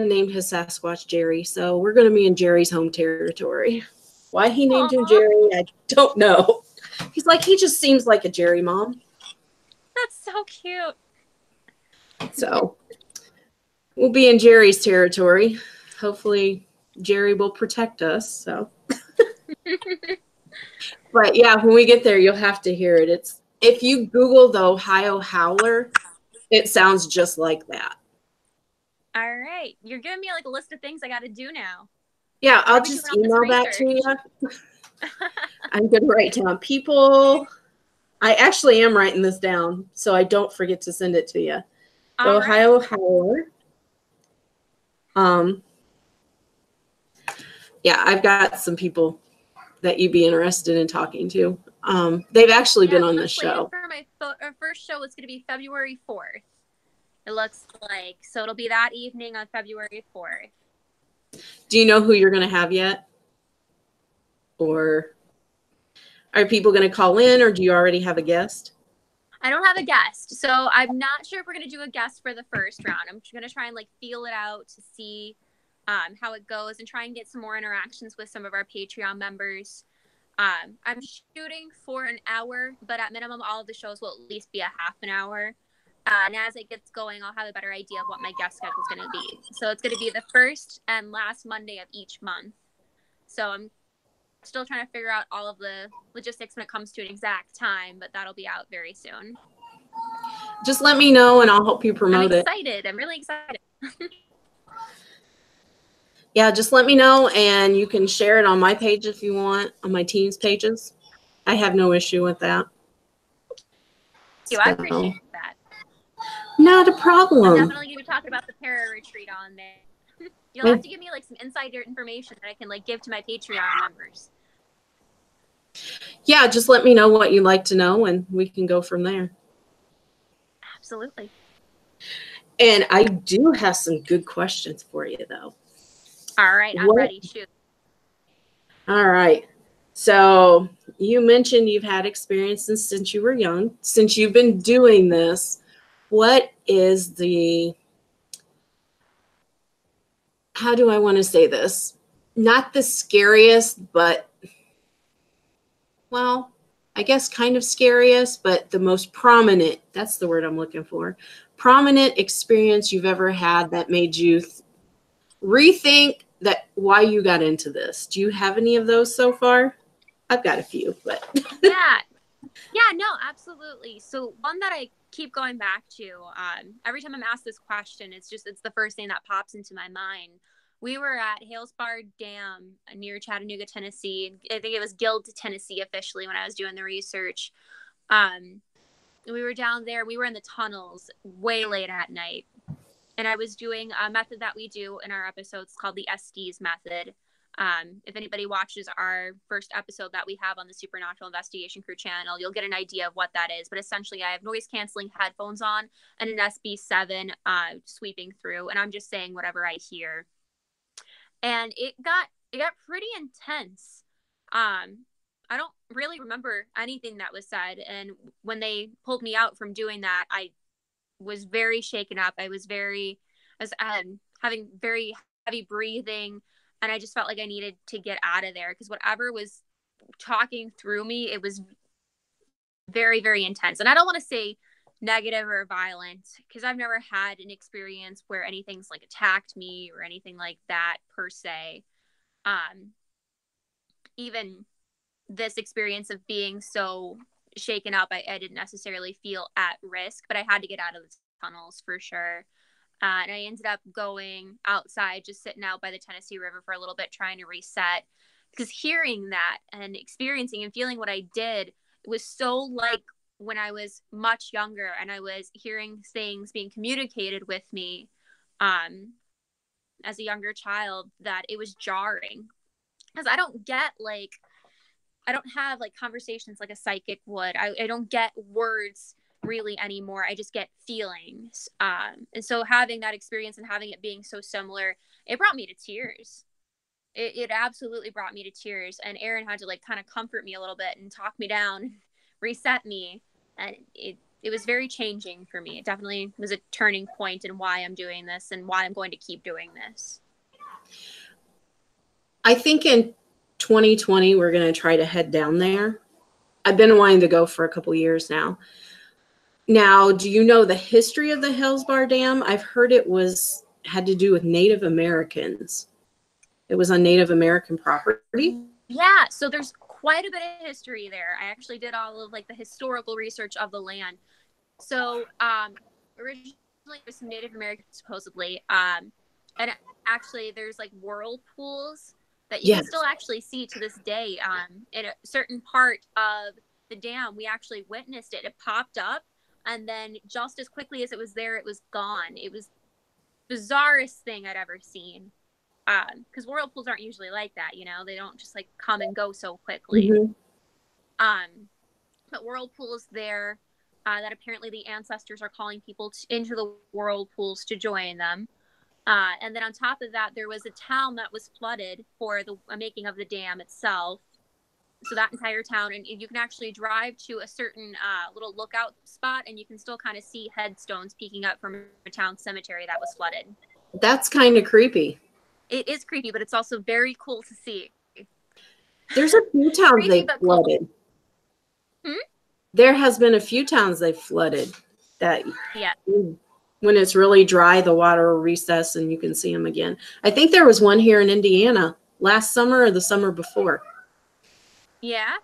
named his Sasquatch Jerry, so we're going to be in Jerry's home territory. Why he named him Jerry, I don't know. He's like, he just seems like a Jerry mom. That's so cute. So we'll be in Jerry's territory. Hopefully Jerry will protect us. So, but yeah, when we get there, you'll have to hear it. If you Google the Ohio Howler, it sounds just like that. All right, you're giving me like a list of things I got to do now. Yeah, I'll just email that to you. I'm going to write down people. I actually am writing this down so I don't forget to send it to you. The All Ohio right. Howler. Yeah, I've got some people that you'd be interested in talking to. They've actually been on the show. For my first show, it's going to be February 4th. It looks like. So it'll be that evening on February 4th. Do you know who you're going to have yet? Or are people going to call in, or do you already have a guest? I don't have a guest. So I'm not sure if we're going to do a guest for the first round. I'm going to try and like feel it out to see how it goes and try and get some more interactions with some of our Patreon members. I'm shooting for an hour, but at minimum, all of the shows will at least be a half an hour. And as it gets going, I'll have a better idea of what my guest schedule is going to be. So it's going to be the first and last Monday of each month. So I'm still trying to figure out all of the logistics when it comes to an exact time, but that'll be out very soon. Just let me know and I'll help you promote it. I'm excited. I'm really excited. Yeah, just let me know and you can share it on my page if you want, on my team's pages. I have no issue with that. Thank you. I appreciate that. Not a problem. I'm definitely going to be talking about the para retreat on there. You'll have to give me like some insider information that I can like give to my Patreon members. Yeah, just let me know what you'd like to know and we can go from there. Absolutely. And I do have some good questions for you though. All right, I'm ready. Shoot. All right. So you mentioned you've had experience since you were young. Since you've been doing this, what is how do I want to say this? Not the scariest, but, well, I guess kind of scariest, but the most prominent, that's the word I'm looking for, prominent experience you've ever had that made you rethink that why you got into this. Do you have any of those so far? I've got a few, but yeah, no, absolutely. So one that I keep going back to every time I'm asked this question, it's the first thing that pops into my mind. We were at Halesbar Dam near Chattanooga, Tennessee. I think it was Guild, Tennessee officially when I was doing the research. We were down there. We were in the tunnels way late at night. And I was doing a method that we do in our episodes called the SDs method. If anybody watches our first episode that we have on the Supernatural Investigation Crew channel, you'll get an idea of what that is. But essentially, I have noise canceling headphones on and an SB7 sweeping through, and I'm just saying whatever I hear. And it got pretty intense. I don't really remember anything that was said. And when they pulled me out from doing that, I was very shaken up. I was having very heavy breathing, and I just felt like I needed to get out of there because whatever was talking through me, it was very, very intense. And I don't want to say negative or violent because I've never had an experience where anything's like attacked me or anything like that per se. Even this experience of being so shaken up, I didn't necessarily feel at risk, but I had to get out of the tunnels for sure. And I ended up going outside, just sitting out by the Tennessee River for a little bit, trying to reset. Because hearing that and experiencing and feeling what I did, it was so like when I was much younger and I was hearing things being communicated with me as a younger child, that it was jarring. Because I don't have like conversations like a psychic would. I don't get words really anymore. I just get feelings. And so having that experience and having it being so similar, it brought me to tears. It absolutely brought me to tears. And Aaron had to like kind of comfort me a little bit and talk me down, reset me. And it was very changing for me. It definitely was a turning point in why I'm doing this and why I'm going to keep doing this. I think in 2020, we're going to try to head down there. I've been wanting to go for a couple years now. Now, do you know the history of the Halesbar Dam? I've heard it had to do with Native Americans. It was on Native American property. Yeah, so there's quite a bit of history there. I actually did all of like the historical research of the land. So originally it was some Native Americans supposedly. And actually there's like whirlpools that you can Yes. still actually see to this day. In a certain part of the dam, we actually witnessed it. It popped up, and then just as quickly as it was there, it was gone. It was the bizarrest thing I'd ever seen. Because whirlpools aren't usually like that, you know, they don't just like come and go so quickly. But whirlpools there, that apparently the ancestors are calling people into the whirlpools to join them. And then on top of that, there was a town that was flooded for the making of the dam itself. So that entire town, and you can actually drive to a certain little lookout spot, and you can still kind of see headstones peeking up from a town cemetery that was flooded. That's kind of creepy. It is creepy, but it's also very cool to see. There's a few towns they've flooded. Cool. There has been a few towns they've flooded that when it's really dry, the water will recess and you can see them again. I think there was one here in Indiana last summer or the summer before. Yeah.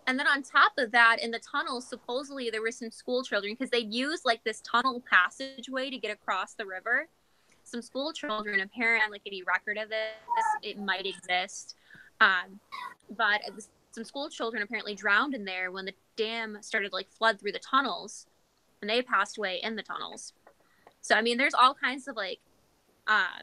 And then on top of that, in the tunnels, supposedly there were some school children, because they used like this tunnel passageway to get across the river. Some school children, apparently, like any record of this, it might exist. But some school children apparently drowned in there when the dam started like flood through the tunnels, and they passed away in the tunnels. So, I mean, there's all kinds of like, I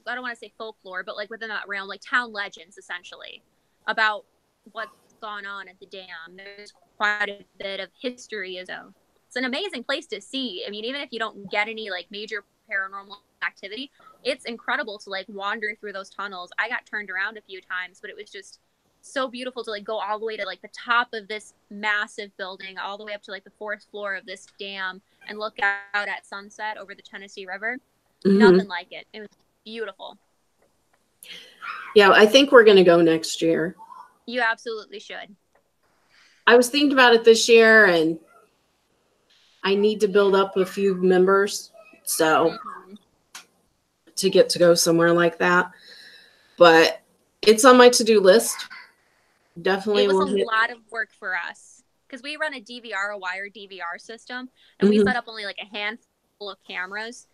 don't want to say folklore, but like within that realm, like town legends, essentially, about what's gone on at the dam. There's quite a bit of history. So it's an amazing place to see. I mean, even if you don't get any like major paranormal activity, it's incredible to like wander through those tunnels. I got turned around a few times, but it was just so beautiful to like go all the way to like the top of this massive building, all the way up to like the 4th floor of this dam, and look out at sunset over the Tennessee River. Nothing like it. It was beautiful. Yeah, I think we're going to go next year. You absolutely should. I was thinking about it this year, and I need to build up a few members to get to go somewhere like that. But it's on my to-do list. Definitely. It was a lot of work for us, because we run a wired DVR system, and we set up only like a handful of cameras.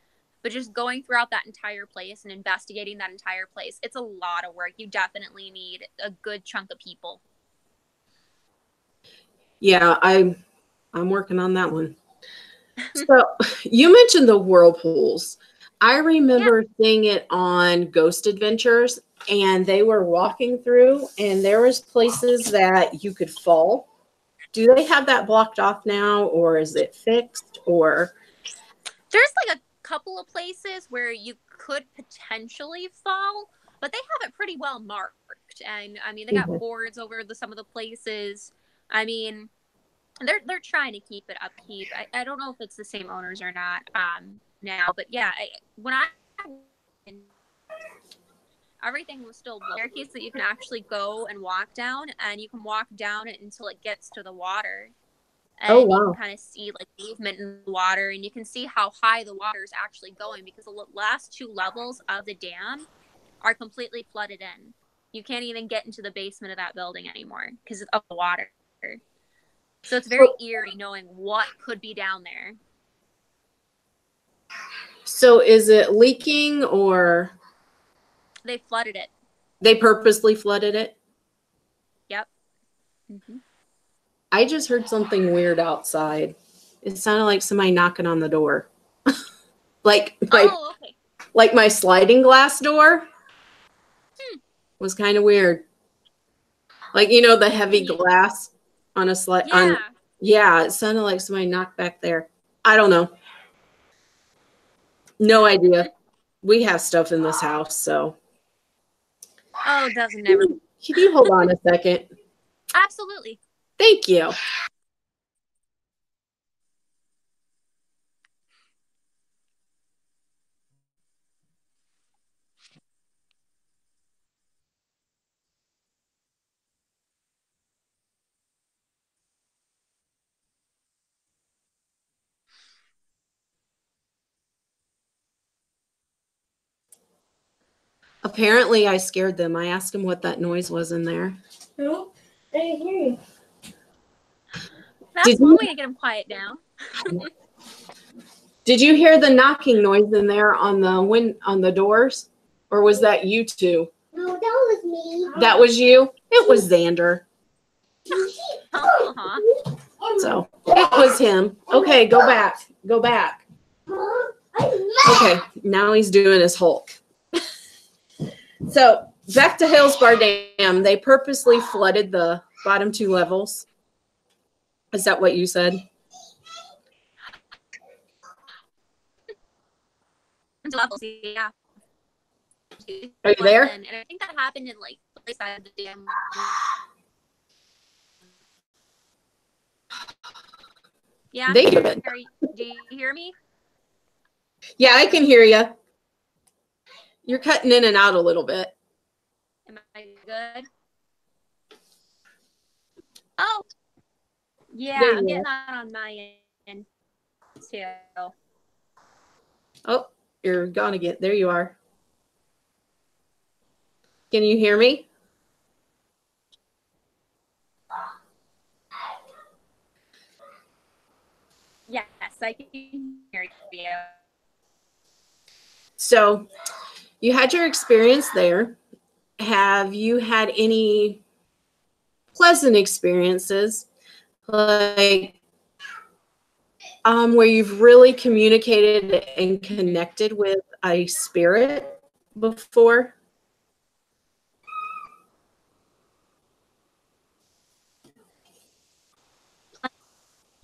But just going throughout that entire place and investigating that entire place, it's a lot of work. You definitely need a good chunk of people. Yeah, I'm working on that one. So you mentioned the whirlpools. I remember seeing it on Ghost Adventures, and they were walking through, and there was places that you could fall. Do they have that blocked off now, or is it fixed? Or there's like a couple of places where you could potentially fall, but they have it pretty well marked. And I mean, they got boards over some of the places. I mean, they're trying to keep it upkeep. I don't know if it's the same owners or not now, but yeah, everything was still staircase that you can actually go and walk down, and you can walk down it until it gets to the water. And you can kind of see like movement in the water, and you can see how high the water is actually going, because the last 2 levels of the dam are completely flooded in. You can't even get into the basement of that building anymore because of the water. So it's very eerie knowing what could be down there. So is it leaking, or they flooded it? They purposely flooded it? Yep. I just heard something weird outside. It sounded like somebody knocking on the door. like my sliding glass door was kind of weird. Like, you know, the heavy glass on a slide. Yeah, it sounded like somebody knocked back there. I don't know. No idea. We have stuff in this house, so. Oh, doesn't never. Can you hold on a second? Absolutely. Thank you. Apparently, I scared them. I asked them what that noise was in there. No, I didn't hear you. That's one way to get them quiet down. Did you hear the knocking noise in there on the doors? Or was that you two? No, that was me. That was you? It was Xander. Uh-huh. So it was him. Okay, go back. Go back. Okay, now he's doing his Hulk. So back to Hillsbar Dam. They purposely flooded the bottom 2 levels. Is that what you said? Levels, yeah. Are you there? And I think that happened in like the side of the dam. Yeah, They did. do you hear me? Yeah, I can hear you. You're cutting in and out a little bit. Am I good? Oh, yeah, There you I'm are. getting that on my end too. Oh, you're gone again. There you are. Can you hear me? Yes, I can hear you. So you had your experience there. Have you had any pleasant experiences, like where you've really communicated and connected with a spirit before?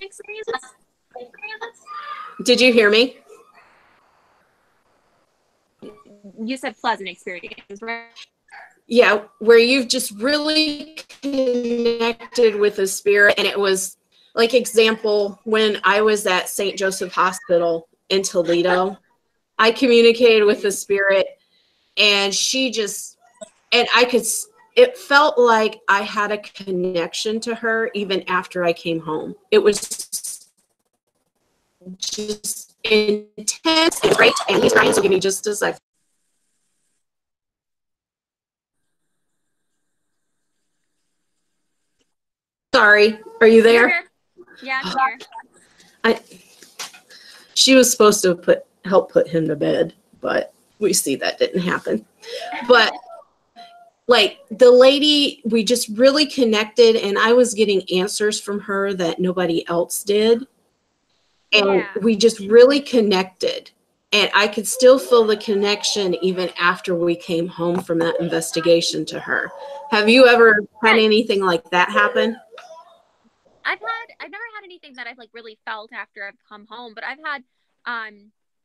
Experiences? Did you hear me? You said pleasant experiences, right? Yeah, where you've just really connected with a spirit. And it was like, example, when I was at St. Joseph Hospital in Toledo, I communicated with the spirit, and she just, and I could, it felt like I had a connection to her even after I came home. It was just intense and great. And he's trying to give me just a second. Sorry, are you there? Yeah, I'm here. She was supposed to help put him to bed, but we see that didn't happen. But like the lady, we just really connected, and I was getting answers from her that nobody else did. And Yeah. we just really connected. And I could still feel the connection even after we came home from that investigation to her. Have you ever had anything like that happen? I've never had anything that I've like really felt after I've come home, but I've had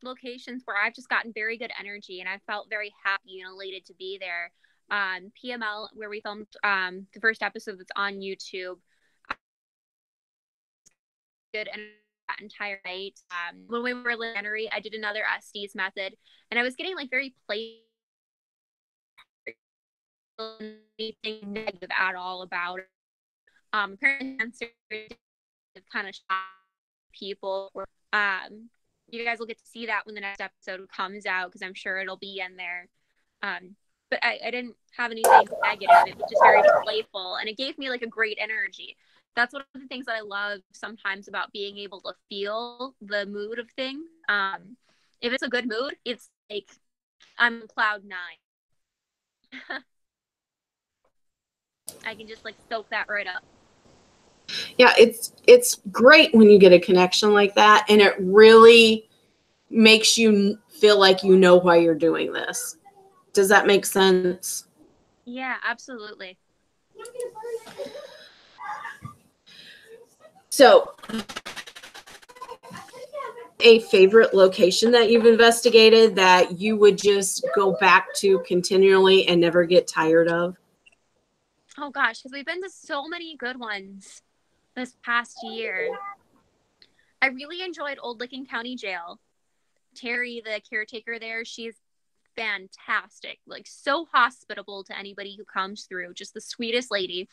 locations where I've just gotten very good energy and I felt very happy and elated to be there. PML, where we filmed the first episode that's on YouTube. Good energy that entire night. When we were in Henry, I did another Estes method, and I was getting like very playful, anything negative at all about it. Apparently, kind of people. You guys will get to see that when the next episode comes out, because I'm sure it'll be in there. But I didn't have anything negative. It was just very playful, and it gave me like a great energy. That's one of the things that I love sometimes about being able to feel the mood of things. If it's a good mood, it's like I'm cloud 9. I can just like soak that right up. Yeah, it's great when you get a connection like that, and it really makes you feel like you know why you're doing this. Does that make sense? Yeah, absolutely. So, a favorite location that you've investigated that you would just go back to continually and never get tired of? Oh gosh, because we've been to so many good ones this past year. I really enjoyed Old Licking County Jail. Terry, the caretaker there, she's fantastic, like so hospitable to anybody who comes through. Just the sweetest lady.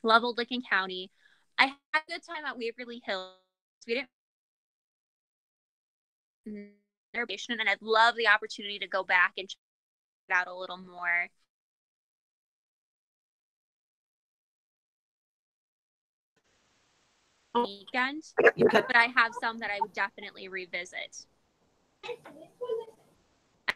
Love Old Licking County. I had a good time at Waverly Hills. We didn't, and I'd love the opportunity to go back and check it out a little more. Weekend, but I have some that I would definitely revisit.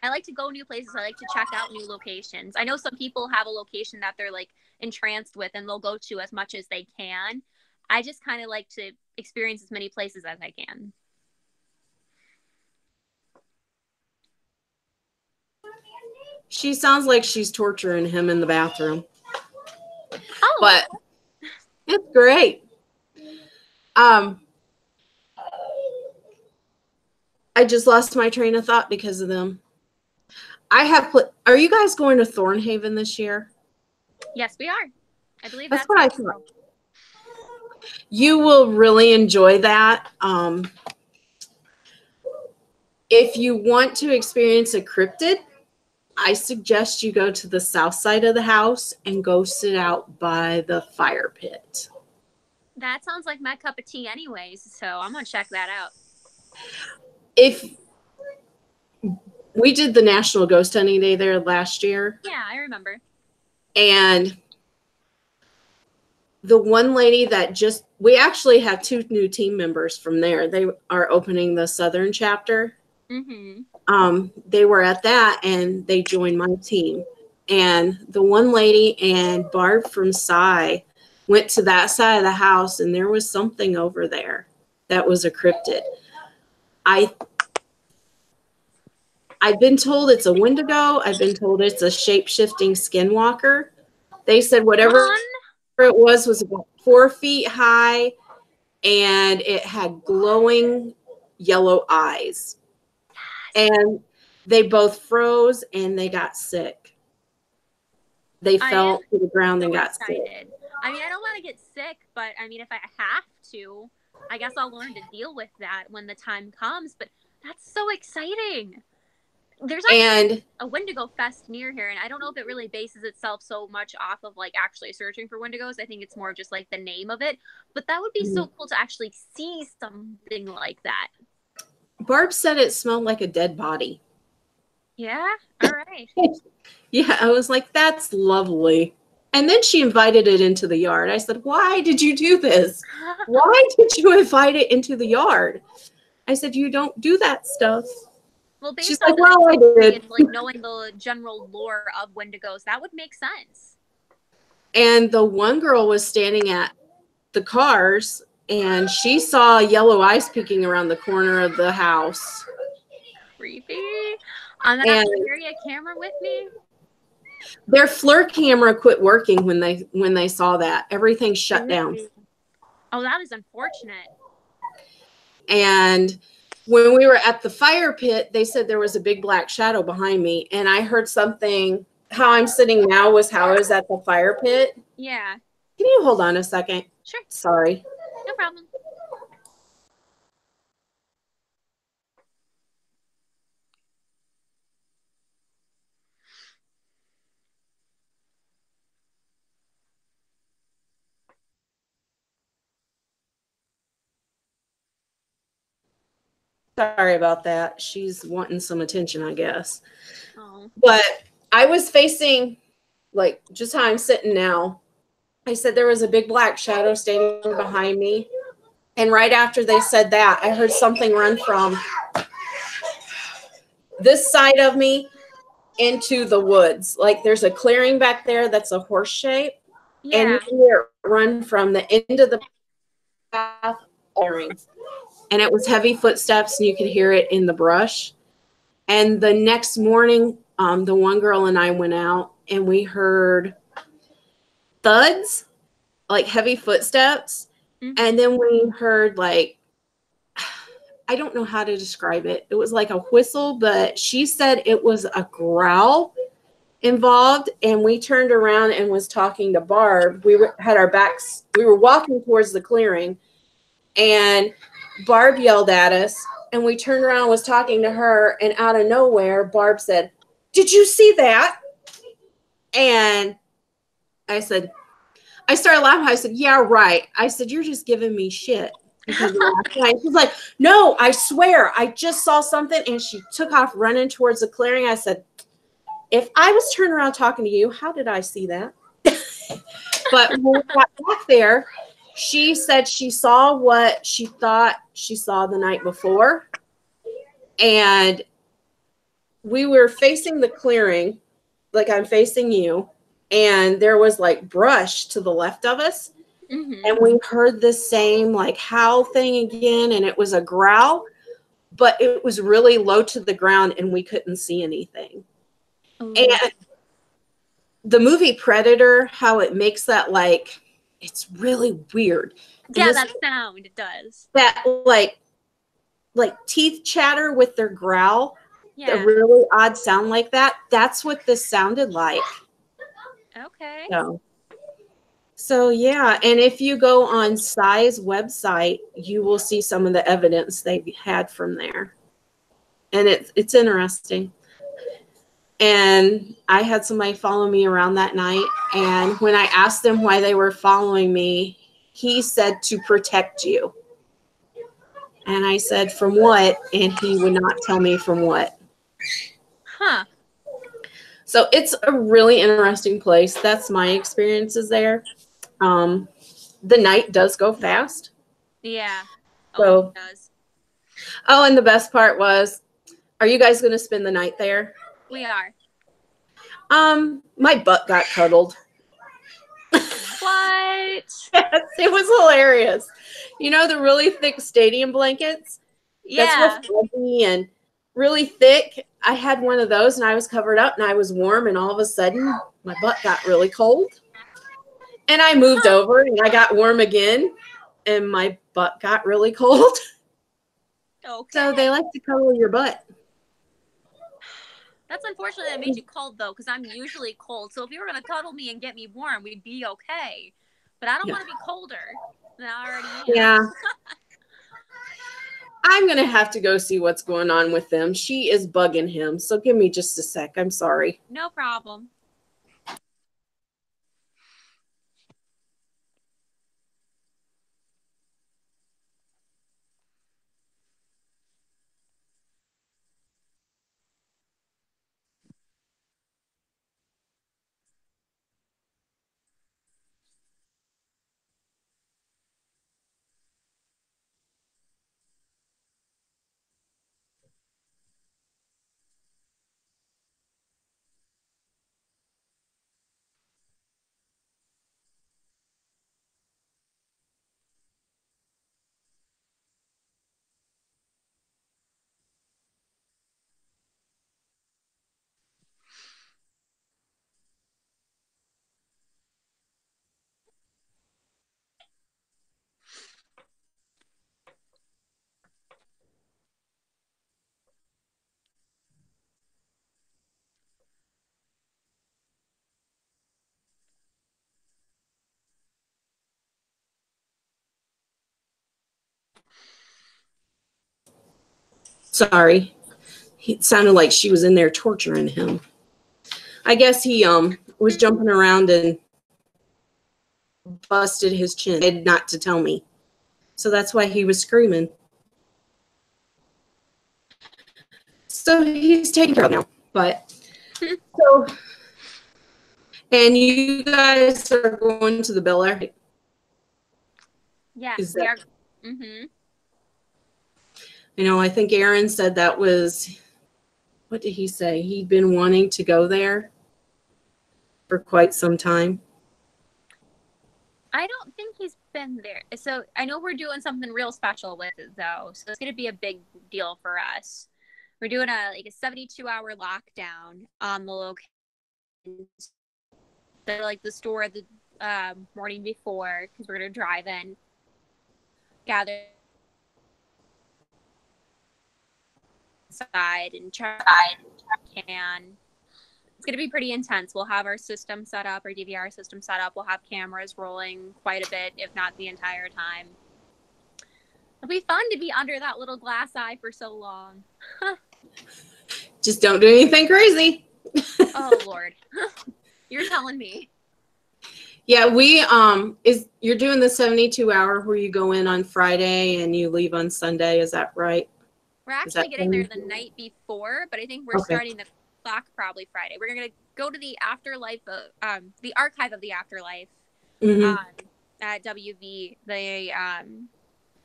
I like to go new places. I like to check out new locations. I know some people have a location that they're like entranced with and they'll go to as much as they can. I just kind of like to experience as many places as I can. She sounds like she's torturing him in the bathroom. Oh, but it's great. I just lost my train of thought because of them. Are you guys going to Thornhaven this year? yes, we are. I believe that's what I thought. You will really enjoy that. If you want to experience a cryptid, I suggest you go to the south side of the house and go sit out by the fire pit. That sounds like my cup of tea anyways, so I'm going to check that out. If we did the National Ghost Hunting Day there last year. Yeah, I remember. And the one lady that we actually have 2 new team members from there. They are opening the Southern chapter. Mm-hmm. They were at that and they joined my team. And the one lady and Barb from Psy went to that side of the house and there was something over there that was a cryptid. I've been told it's a Wendigo. I've been told it's a shape-shifting skinwalker. They said whatever it was about 4 feet high and it had glowing yellow eyes. And they both froze and they got sick. They fell to the ground and got sick. I mean, I don't want to get sick, but I mean, if I have to, I guess I'll learn to deal with that when the time comes. But that's so exciting. There's a Wendigo Fest near here, and I don't know if it really bases itself so much off of like actually searching for Wendigos. I think it's more just like the name of it. But that would be so cool to actually see something like that. Barb said it smelled like a dead body. Yeah? All right. Yeah, I was like, that's lovely. And then she invited it into the yard. I said, why did you do this? Why did you invite it into the yard? I said, you don't do that stuff. Well, based She's on like, well, I did. Like knowing the general lore of Wendigos, that would make sense. And the one girl was standing at the cars and she saw yellow eyes peeking around the corner of the house. Creepy. I'm gonna have to carry a camera with me. Their FLIR camera quit working when they saw that. Everything shut down. Oh, that is unfortunate. And when we were at the fire pit, they said there was a big black shadow behind me. And I heard something. How I'm sitting now was how I was at the fire pit. Yeah. Can you hold on a second? Sure. Sorry. No problem. Sorry about that. She's wanting some attention, I guess. Oh. But I was facing, like, just how I'm sitting now. I said there was a big black shadow standing behind me. And right after they said that, I heard something run from this side of me into the woods. Like, there's a clearing back there that's a horse shape. Yeah. And you can hear it run from the end of the path clearing. And it was heavy footsteps, and you could hear it in the brush. And the next morning, the one girl and I went out, and we heard thuds, like heavy footsteps. Mm-hmm. And then we heard, like, I don't know how to describe it. It was like a whistle, but she said it was a growl involved. And we turned around and was talking to Barb. We had our backs. We were walking towards the clearing, and Barb yelled at us, and we turned around and was talking to her, and out of nowhere, Barb said, "Did you see that?" And I started laughing. I said, "Yeah, right." I said, "You're just giving me shit." Because last night. She's like, "No, I swear, I just saw something," and she took off running towards the clearing. I said, "If I was turning around talking to you, how did I see that?" But when we got back there, she said she saw what she thought she saw the night before. And we were facing the clearing, like I'm facing you, and there was like brush to the left of us. Mm-hmm. And we heard the same like howl thing again, and it was a growl, but it was really low to the ground and we couldn't see anything. Ooh. And the movie Predator, how it makes that like, it's really weird. Yeah, that sound it does. That like teeth chatter with their growl. Yeah. A really odd sound like that. That's what this sounded like. Okay. So yeah, and if you go on Psy's website, you will see some of the evidence they've had from there. And it's interesting. And I had somebody follow me around that night, and when I asked them why they were following me, he said to protect you. And I said, from what? And he would not tell me from what. Huh. So it's a really interesting place. That's my experiences there. The night does go fast. Yeah. So, it does. Oh, and the best part was, are you guys going to spend the night there? We are. My butt got cuddled. What? Yes, it was hilarious. You know the really thick stadium blankets? Yeah. That's real fuzzy and really thick. I had one of those and I was covered up and I was warm, and all of a sudden my butt got really cold. And I moved over and I got warm again and my butt got really cold. Okay. So they like to cuddle your butt. That's unfortunate that made you cold, though, because I'm usually cold. So if you were going to cuddle me and get me warm, we'd be okay. But I don't want to be colder than I already am. Yeah. I'm going to have to go see what's going on with them. She is bugging him. So give me just a sec. I'm sorry. No problem. Sorry. It sounded like she was in there torturing him. I guess he was jumping around and busted his chin not to tell me. So that's why he was screaming. So he's taken care of now. But so, and you guys are going to the Bel Air? Yeah, we are. Mm-hmm. You know, I think Aaron said that was, what did he say? He'd been wanting to go there for quite some time. I don't think he's been there. So I know we're doing something real special with it, though. So it's going to be a big deal for us. We're doing a 72-hour lockdown on the location. So like the store the morning before, because we're going to drive in, gather inside and check can. It's going to be pretty intense. We'll have our system set up, our DVR system set up. We'll have cameras rolling quite a bit, if not the entire time. It'll be fun to be under that little glass eye for so long. Just don't do anything crazy. Oh, Lord. You're telling me. Yeah, you're doing the 72-hour where you go in on Friday and you leave on Sunday. Is that right? We're actually getting there the night before, but I think we're starting the clock probably Friday. We're going to go to the afterlife, the archive of the afterlife at WV the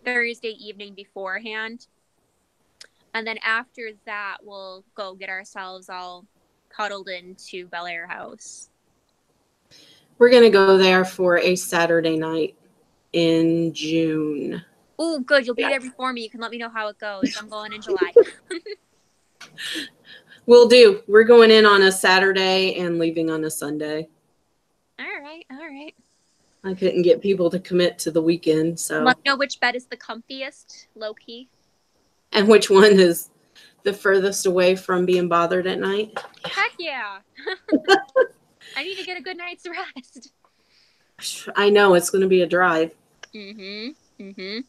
Thursday evening beforehand. And then after that, we'll go get ourselves all cuddled into Bel Air House. We're going to go there for a Saturday night in June. Oh, good. You'll be there before me. You can let me know how it goes. I'm going in July. We'll do. We're going in on a Saturday and leaving on a Sunday. All right. All right. I couldn't get people to commit to the weekend, so. Let me know which bed is the comfiest, low key. And which one is the furthest away from being bothered at night? Heck yeah. I need to get a good night's rest. I know it's going to be a drive. Mm-hmm. Mm-hmm.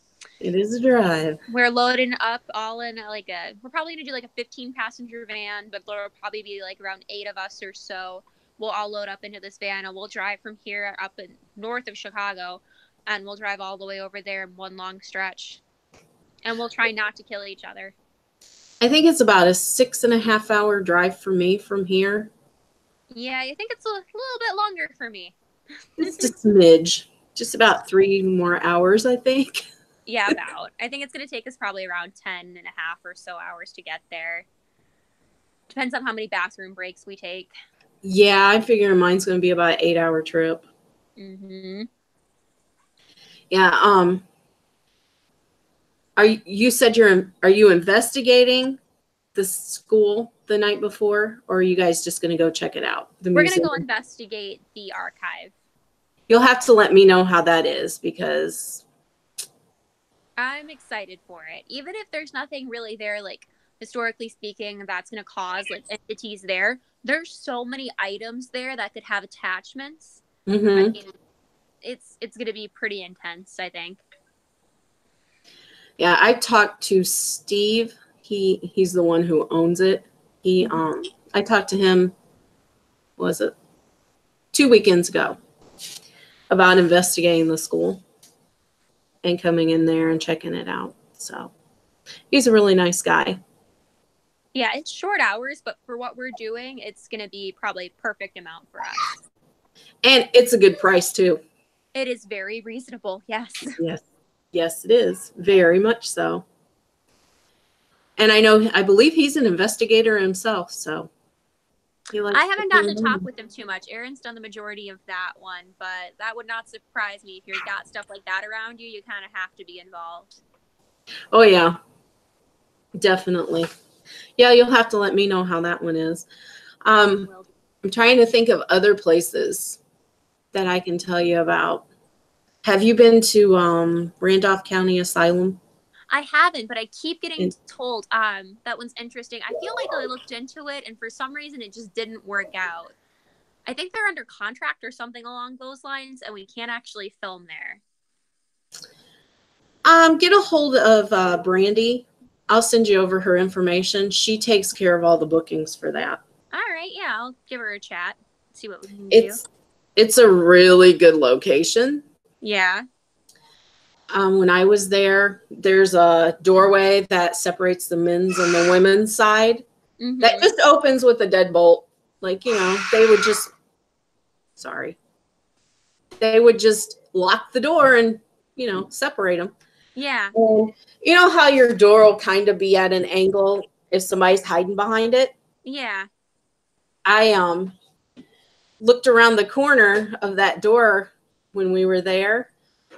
It is a drive. We're loading up all in we're probably going to do like a 15-passenger van, but there'll probably be like around 8 of us or so. We'll all load up into this van, and we'll drive from here up in north of Chicago, and we'll drive all the way over there in one long stretch. And we'll try not to kill each other. I think it's about a 6.5-hour drive for me from here. Yeah, I think it's a little bit longer for me. It's just a smidge. Just about 3 more hours, I think. Yeah, about. I think it's going to take us probably around 10.5 or so hours to get there. Depends on how many bathroom breaks we take. Yeah, I'm figuring mine's going to be about an 8-hour trip. Mm-hmm. Yeah. You said are you investigating the school the night before, or are you guys just going to go check it out? We're going to go investigate the archive. You'll have to let me know how that is, because I'm excited for it. Even if there's nothing really there, like historically speaking, that's going to cause like entities there. There's so many items there that could have attachments. Mm-hmm. I mean, it's going to be pretty intense, I think. Yeah, I talked to Steve. He's the one who owns it. I talked to him, was it 2 weekends ago, about investigating the school and coming in there and checking it out. So he's a really nice guy. Yeah, it's short hours, but for what we're doing, it's going to be probably perfect amount for us. And it's a good price too. It is very reasonable. Yes. Yes, it is. Very much so. And I believe he's an investigator himself. So I haven't gotten to talk with him too much. Aaron's done the majority of that one, but that would not surprise me. If you've got stuff like that around you, you kind of have to be involved. Oh, yeah. Definitely. Yeah, you'll have to let me know how that one is. I'm trying to think of other places that I can tell you about. Have you been to Randolph County Asylum? I haven't, but I keep getting told that one's interesting. I feel like I looked into it, and for some reason, it just didn't work out. I think they're under contract or something along those lines, and we can't actually film there. Get a hold of Brandy. I'll send you over her information. She takes care of all the bookings for that. All right, yeah, I'll give her a chat. See what we can do. It's a really good location. Yeah. When I was there, there's a doorway that separates the men's and the women's side. Mm-hmm. That just opens with a deadbolt. Like, they would just, they would just lock the door and, separate them. Yeah. And you know how your door will kind of be at an angle if somebody's hiding behind it? Yeah. I looked around the corner of that door when we were there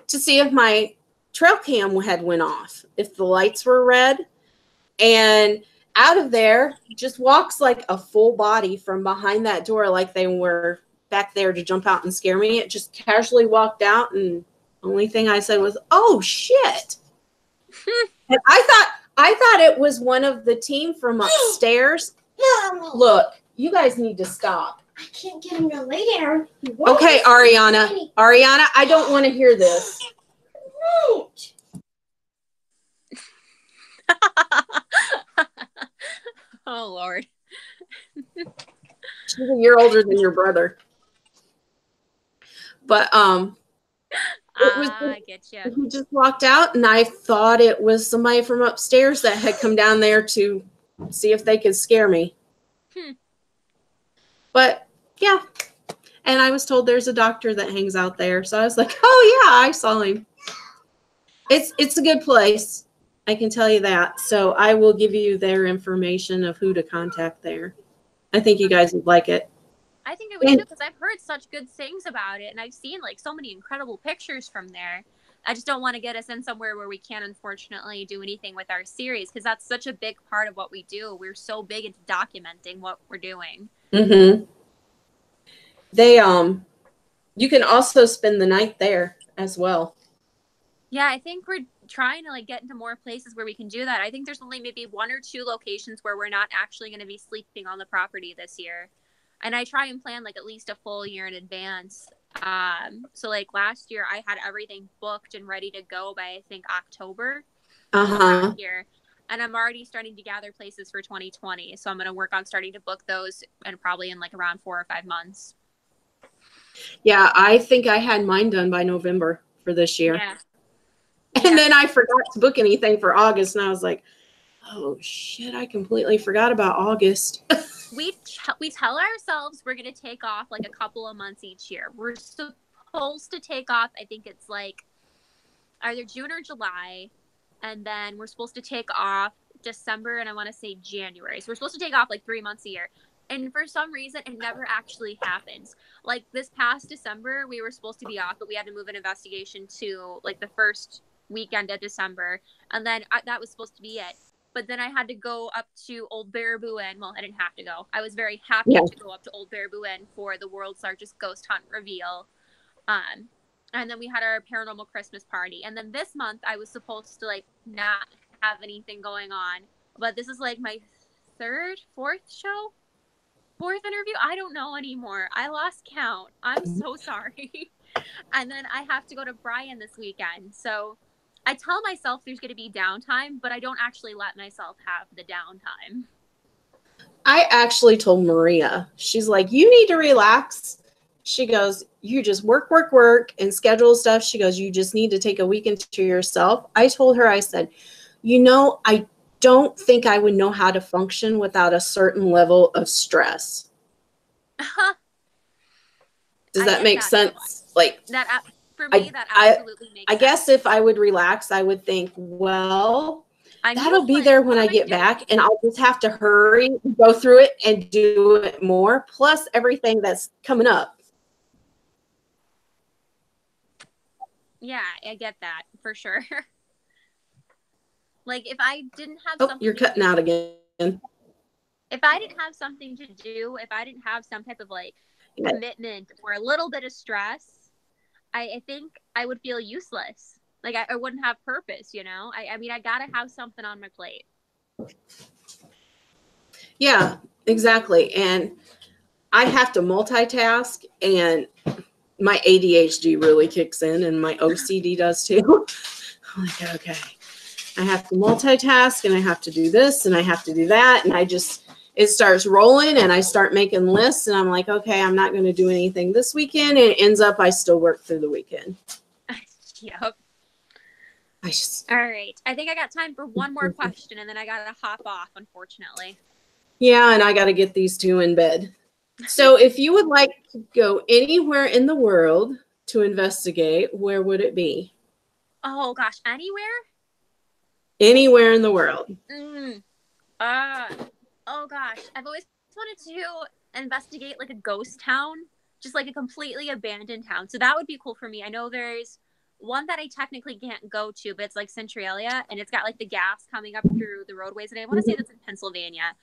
to see if my trail cam had went off, if the lights were red. And out of there just walks like a full body from behind that door, like they were back there to jump out and scare me. It just casually walked out, and the only thing I said was, "Oh shit." And I thought it was one of the team from upstairs. Look, you guys need to stop. I can't get him to lay down. Okay, Ariana, I don't want to hear this. Don't. Oh, Lord. She's a year older than your brother. But I get you. He just walked out, and I thought it was somebody from upstairs that had come down there to see if they could scare me. But yeah, and I was told there's a doctor that hangs out there, so I was like, oh yeah, I saw him. It's a good place. I can tell you that. So I will give you their information of who to contact there. I think you guys would like it. I think it would too, because I've heard such good things about it, and I've seen like so many incredible pictures from there. I just don't want to get us in somewhere where we can't unfortunately do anything with our series, because that's such a big part of what we do. We're so big into documenting what we're doing. Mm-hmm. They you can also spend the night there as well. Yeah, I think we're trying to like get into more places where we can do that. I think there's only maybe 1 or 2 locations where we're not actually going to be sleeping on the property this year. And I try and plan like at least a full year in advance. So like last year I had everything booked and ready to go by I think October last year. And I'm already starting to gather places for 2020. So I'm going to work on starting to book those and probably in like around 4 or 5 months. Yeah, I think I had mine done by November for this year. Yeah. And then I forgot to book anything for August, and I was like, oh shit, I completely forgot about August. We tell ourselves we're going to take off like a couple of months each year. We're supposed to take off, I think it's like either June or July, and then we're supposed to take off December and I want to say January. So we're supposed to take off like 3 months a year. And for some reason, it never actually happens. Like this past December, we were supposed to be off, but we had to move an investigation to like the first weekend of December. And then that was supposed to be it. But then I had to go up to Old Baraboo Inn. Well, I didn't have to go. I was very happy to go up to Old Baraboo Inn for the world's largest ghost hunt reveal. And then we had our paranormal Christmas party. And then this month I was supposed to like not have anything going on. But this is like my fourth interview. I don't know anymore. I lost count. I'm so sorry. And then I have to go to Bryan this weekend. So I tell myself there's going to be downtime, but I don't actually let myself have the downtime. I actually told Maria, she's like, you need to relax. She goes, you just work, and schedule stuff. She goes, you just need to take a weekend to yourself. I told her, I said, I don't think I would know how to function without a certain level of stress. Does that make sense? Like that. For me, that absolutely makes sense. I guess if I would relax, I would think, well, that'll be there when I get back, and I'll just have to hurry, go through it, and do it more, plus everything that's coming up. Yeah, I get that, for sure. Like, if I didn't have something... you're cutting out again. If I didn't have something to do, if I didn't have some type of, like, commitment or a little bit of stress, I think I would feel useless. Like I wouldn't have purpose, I mean, I got to have something on my plate. Yeah, exactly. And I have to multitask, and my ADHD really kicks in, and my OCD does too. I'm like, okay, I have to multitask, and I have to do this, and I have to do that. And it starts rolling, and I start making lists, and I'm like, okay, I'm not going to do anything this weekend. And it ends up I still work through the weekend. Yep. All right. I think I got time for one more question, and then I got to hop off, unfortunately. Yeah, and I got to get these 2 in bed. So if you would like to go anywhere in the world to investigate, where would it be? Oh, gosh. Anywhere? Anywhere in the world. Oh gosh, I've always wanted to investigate like a ghost town, just like a completely abandoned town. So that would be cool for me. I know there's one that I technically can't go to, but it's like Centralia, and it's got like the gas coming up through the roadways. And I want to say that's in Pennsylvania.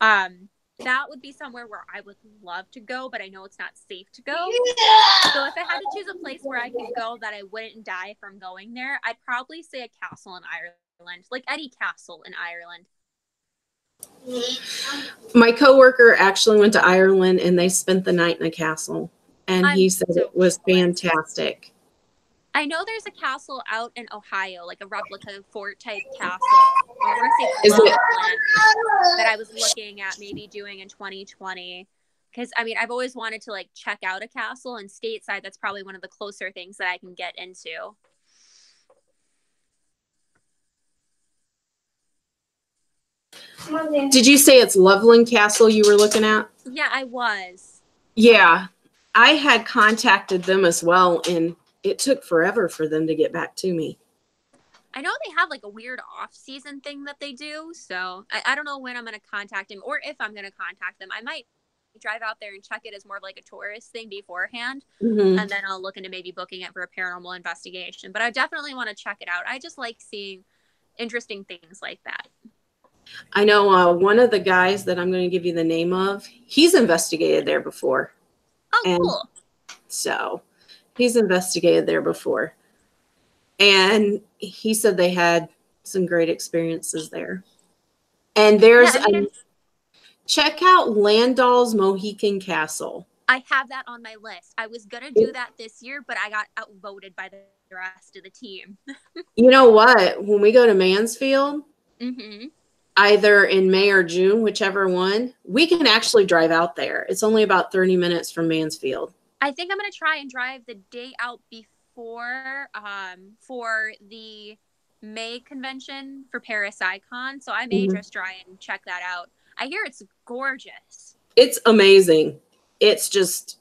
That would be somewhere where I would love to go, but I know it's not safe to go. So if I had to choose a place where I could go that I wouldn't die from going there, I'd probably say a castle in Ireland, like any castle in Ireland. My coworker actually went to Ireland, and they spent the night in a castle, and he said it was fantastic. I know there's a castle out in Ohio, like a replica fort type castle. I want to say that I was looking at maybe doing in 2020. Because, I mean, I've always wanted to, like, check out a castle, and stateside, that's probably one of the closer things that I can get into. Did you say it's Loveland Castle you were looking at? Yeah, I was. Yeah, I had contacted them as well, and it took forever for them to get back to me. I know they have like a weird off-season thing that they do. So I don't know when I'm going to contact him or if I'm going to contact them. I might drive out there and check it as more of like a tourist thing beforehand. Mm-hmm. And then I'll look into maybe booking it for a paranormal investigation. But I definitely want to check it out. I just like seeing interesting things like that. I know one of the guys that I'm going to give you the name of, he's investigated there before. Oh, And cool. so he's investigated there before. And he said they had some great experiences there. And there's, check out Landal's Mohican Castle. I have that on my list. I was going to do that this year, but I got outvoted by the rest of the team. You know what? When we go to Mansfield, Mm-hmm. either in May or June, whichever one, we can actually drive out there. It's only about 30 minutes from Mansfield. I think I'm going to try and drive the day out before for the May convention for Paris Icon. So I may just try and check that out. I hear it's gorgeous. It's amazing. It's just,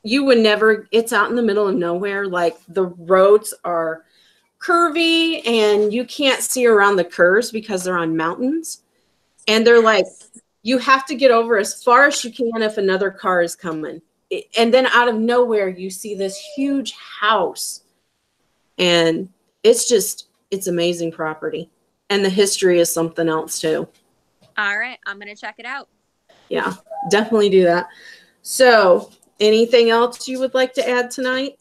you would never, it's out in the middle of nowhere. Like the roads are curvy and you can't see around the curves because they're on mountains. And they're like, you have to get over as far as you can if another car is coming. And then out of nowhere, you see this huge house. And it's just, it's amazing property. And the history is something else too. All right. I'm going to check it out. Yeah, definitely do that. So anything else you would like to add tonight?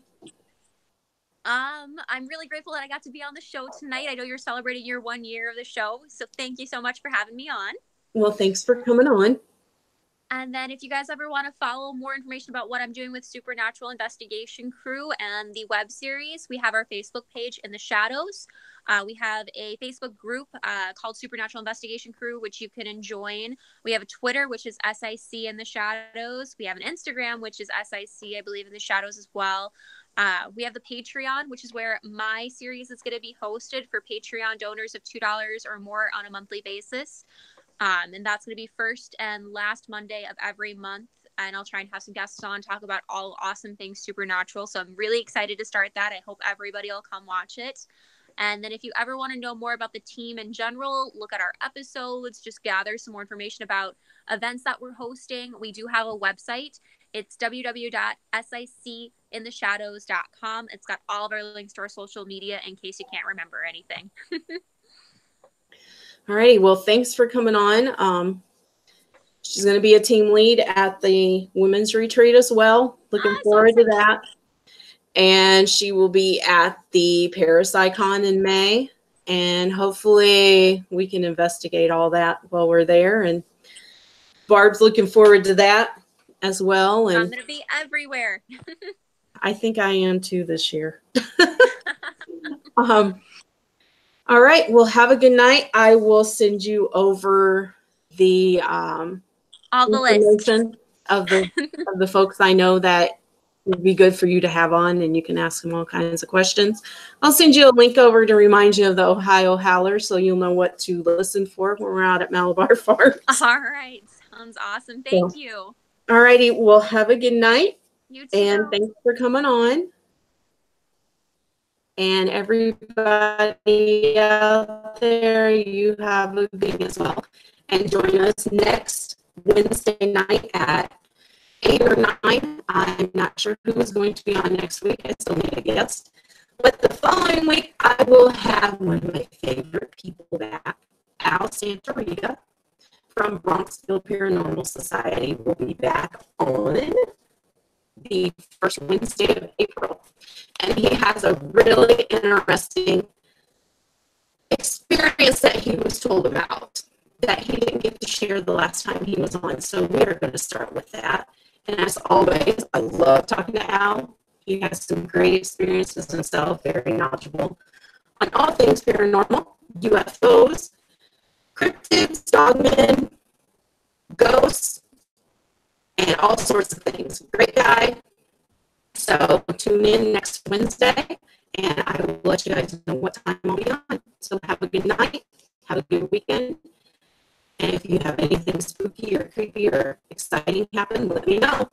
I'm really grateful that I got to be on the show tonight. I know you're celebrating your 1 year of the show. So thank you so much for having me on. Well, thanks for coming on. And then if you guys ever want to follow more information about what I'm doing with Supernatural Investigation Crew and the web series, we have our Facebook page in the shadows. We have a Facebook group called Supernatural Investigation Crew, which you can join. We have a Twitter, which is SIC in the shadows. We have an Instagram, which is SIC, I believe, in the shadows as well. We have the Patreon, which is where my series is going to be hosted for Patreon donors of $2 or more on a monthly basis. And that's going to be first and last Monday of every month. And I'll try and have some guests on, talk about all awesome things supernatural. So I'm really excited to start that. I hope everybody will come watch it. And then if you ever want to know more about the team in general, look at our episodes, just gather some more information about events that we're hosting. We do have a website. It's www.sicintheshadows.com. It's got all of our links to our social media in case you can't remember anything. All righty. Well, thanks for coming on. She's going to be a team lead at the women's retreat as well. Looking forward to that. And she will be at the Paris Icon in May. And hopefully we can investigate all that while we're there. And Barb's looking forward to that as well. And I'm going to be everywhere. I think I am too this year. All right. Well, have a good night. I will send you over the all the information of the folks I know that would be good for you to have on, and you can ask them all kinds of questions. I'll send you a link over to remind you of the Ohio Howler so you'll know what to listen for when we're out at Malabar Farms. All right. Sounds awesome. Thank you. All righty. Well, have a good night. You too. And thanks for coming on. And everybody out there, you have a good evening as well. And join us next Wednesday night at 8 or 9. I'm not sure who is going to be on next week. I still need a guest. But the following week, I will have one of my favorite people back, Al Santarita from Bronxville Paranormal Society. Will be back on the first Wednesday of April. And he has a really interesting experience that he was told about that he didn't get to share the last time he was on. So we are going to start with that. And as always, I love talking to Al. He has some great experiences himself, very knowledgeable on all things paranormal, UFOs, cryptids, dogmen, ghosts, and all sorts of things. Great guy. So tune in next Wednesday, and I will let you guys know what time I'll be on. So have a good night. Have a good weekend. And if you have anything spooky or creepy or exciting happen, let me know.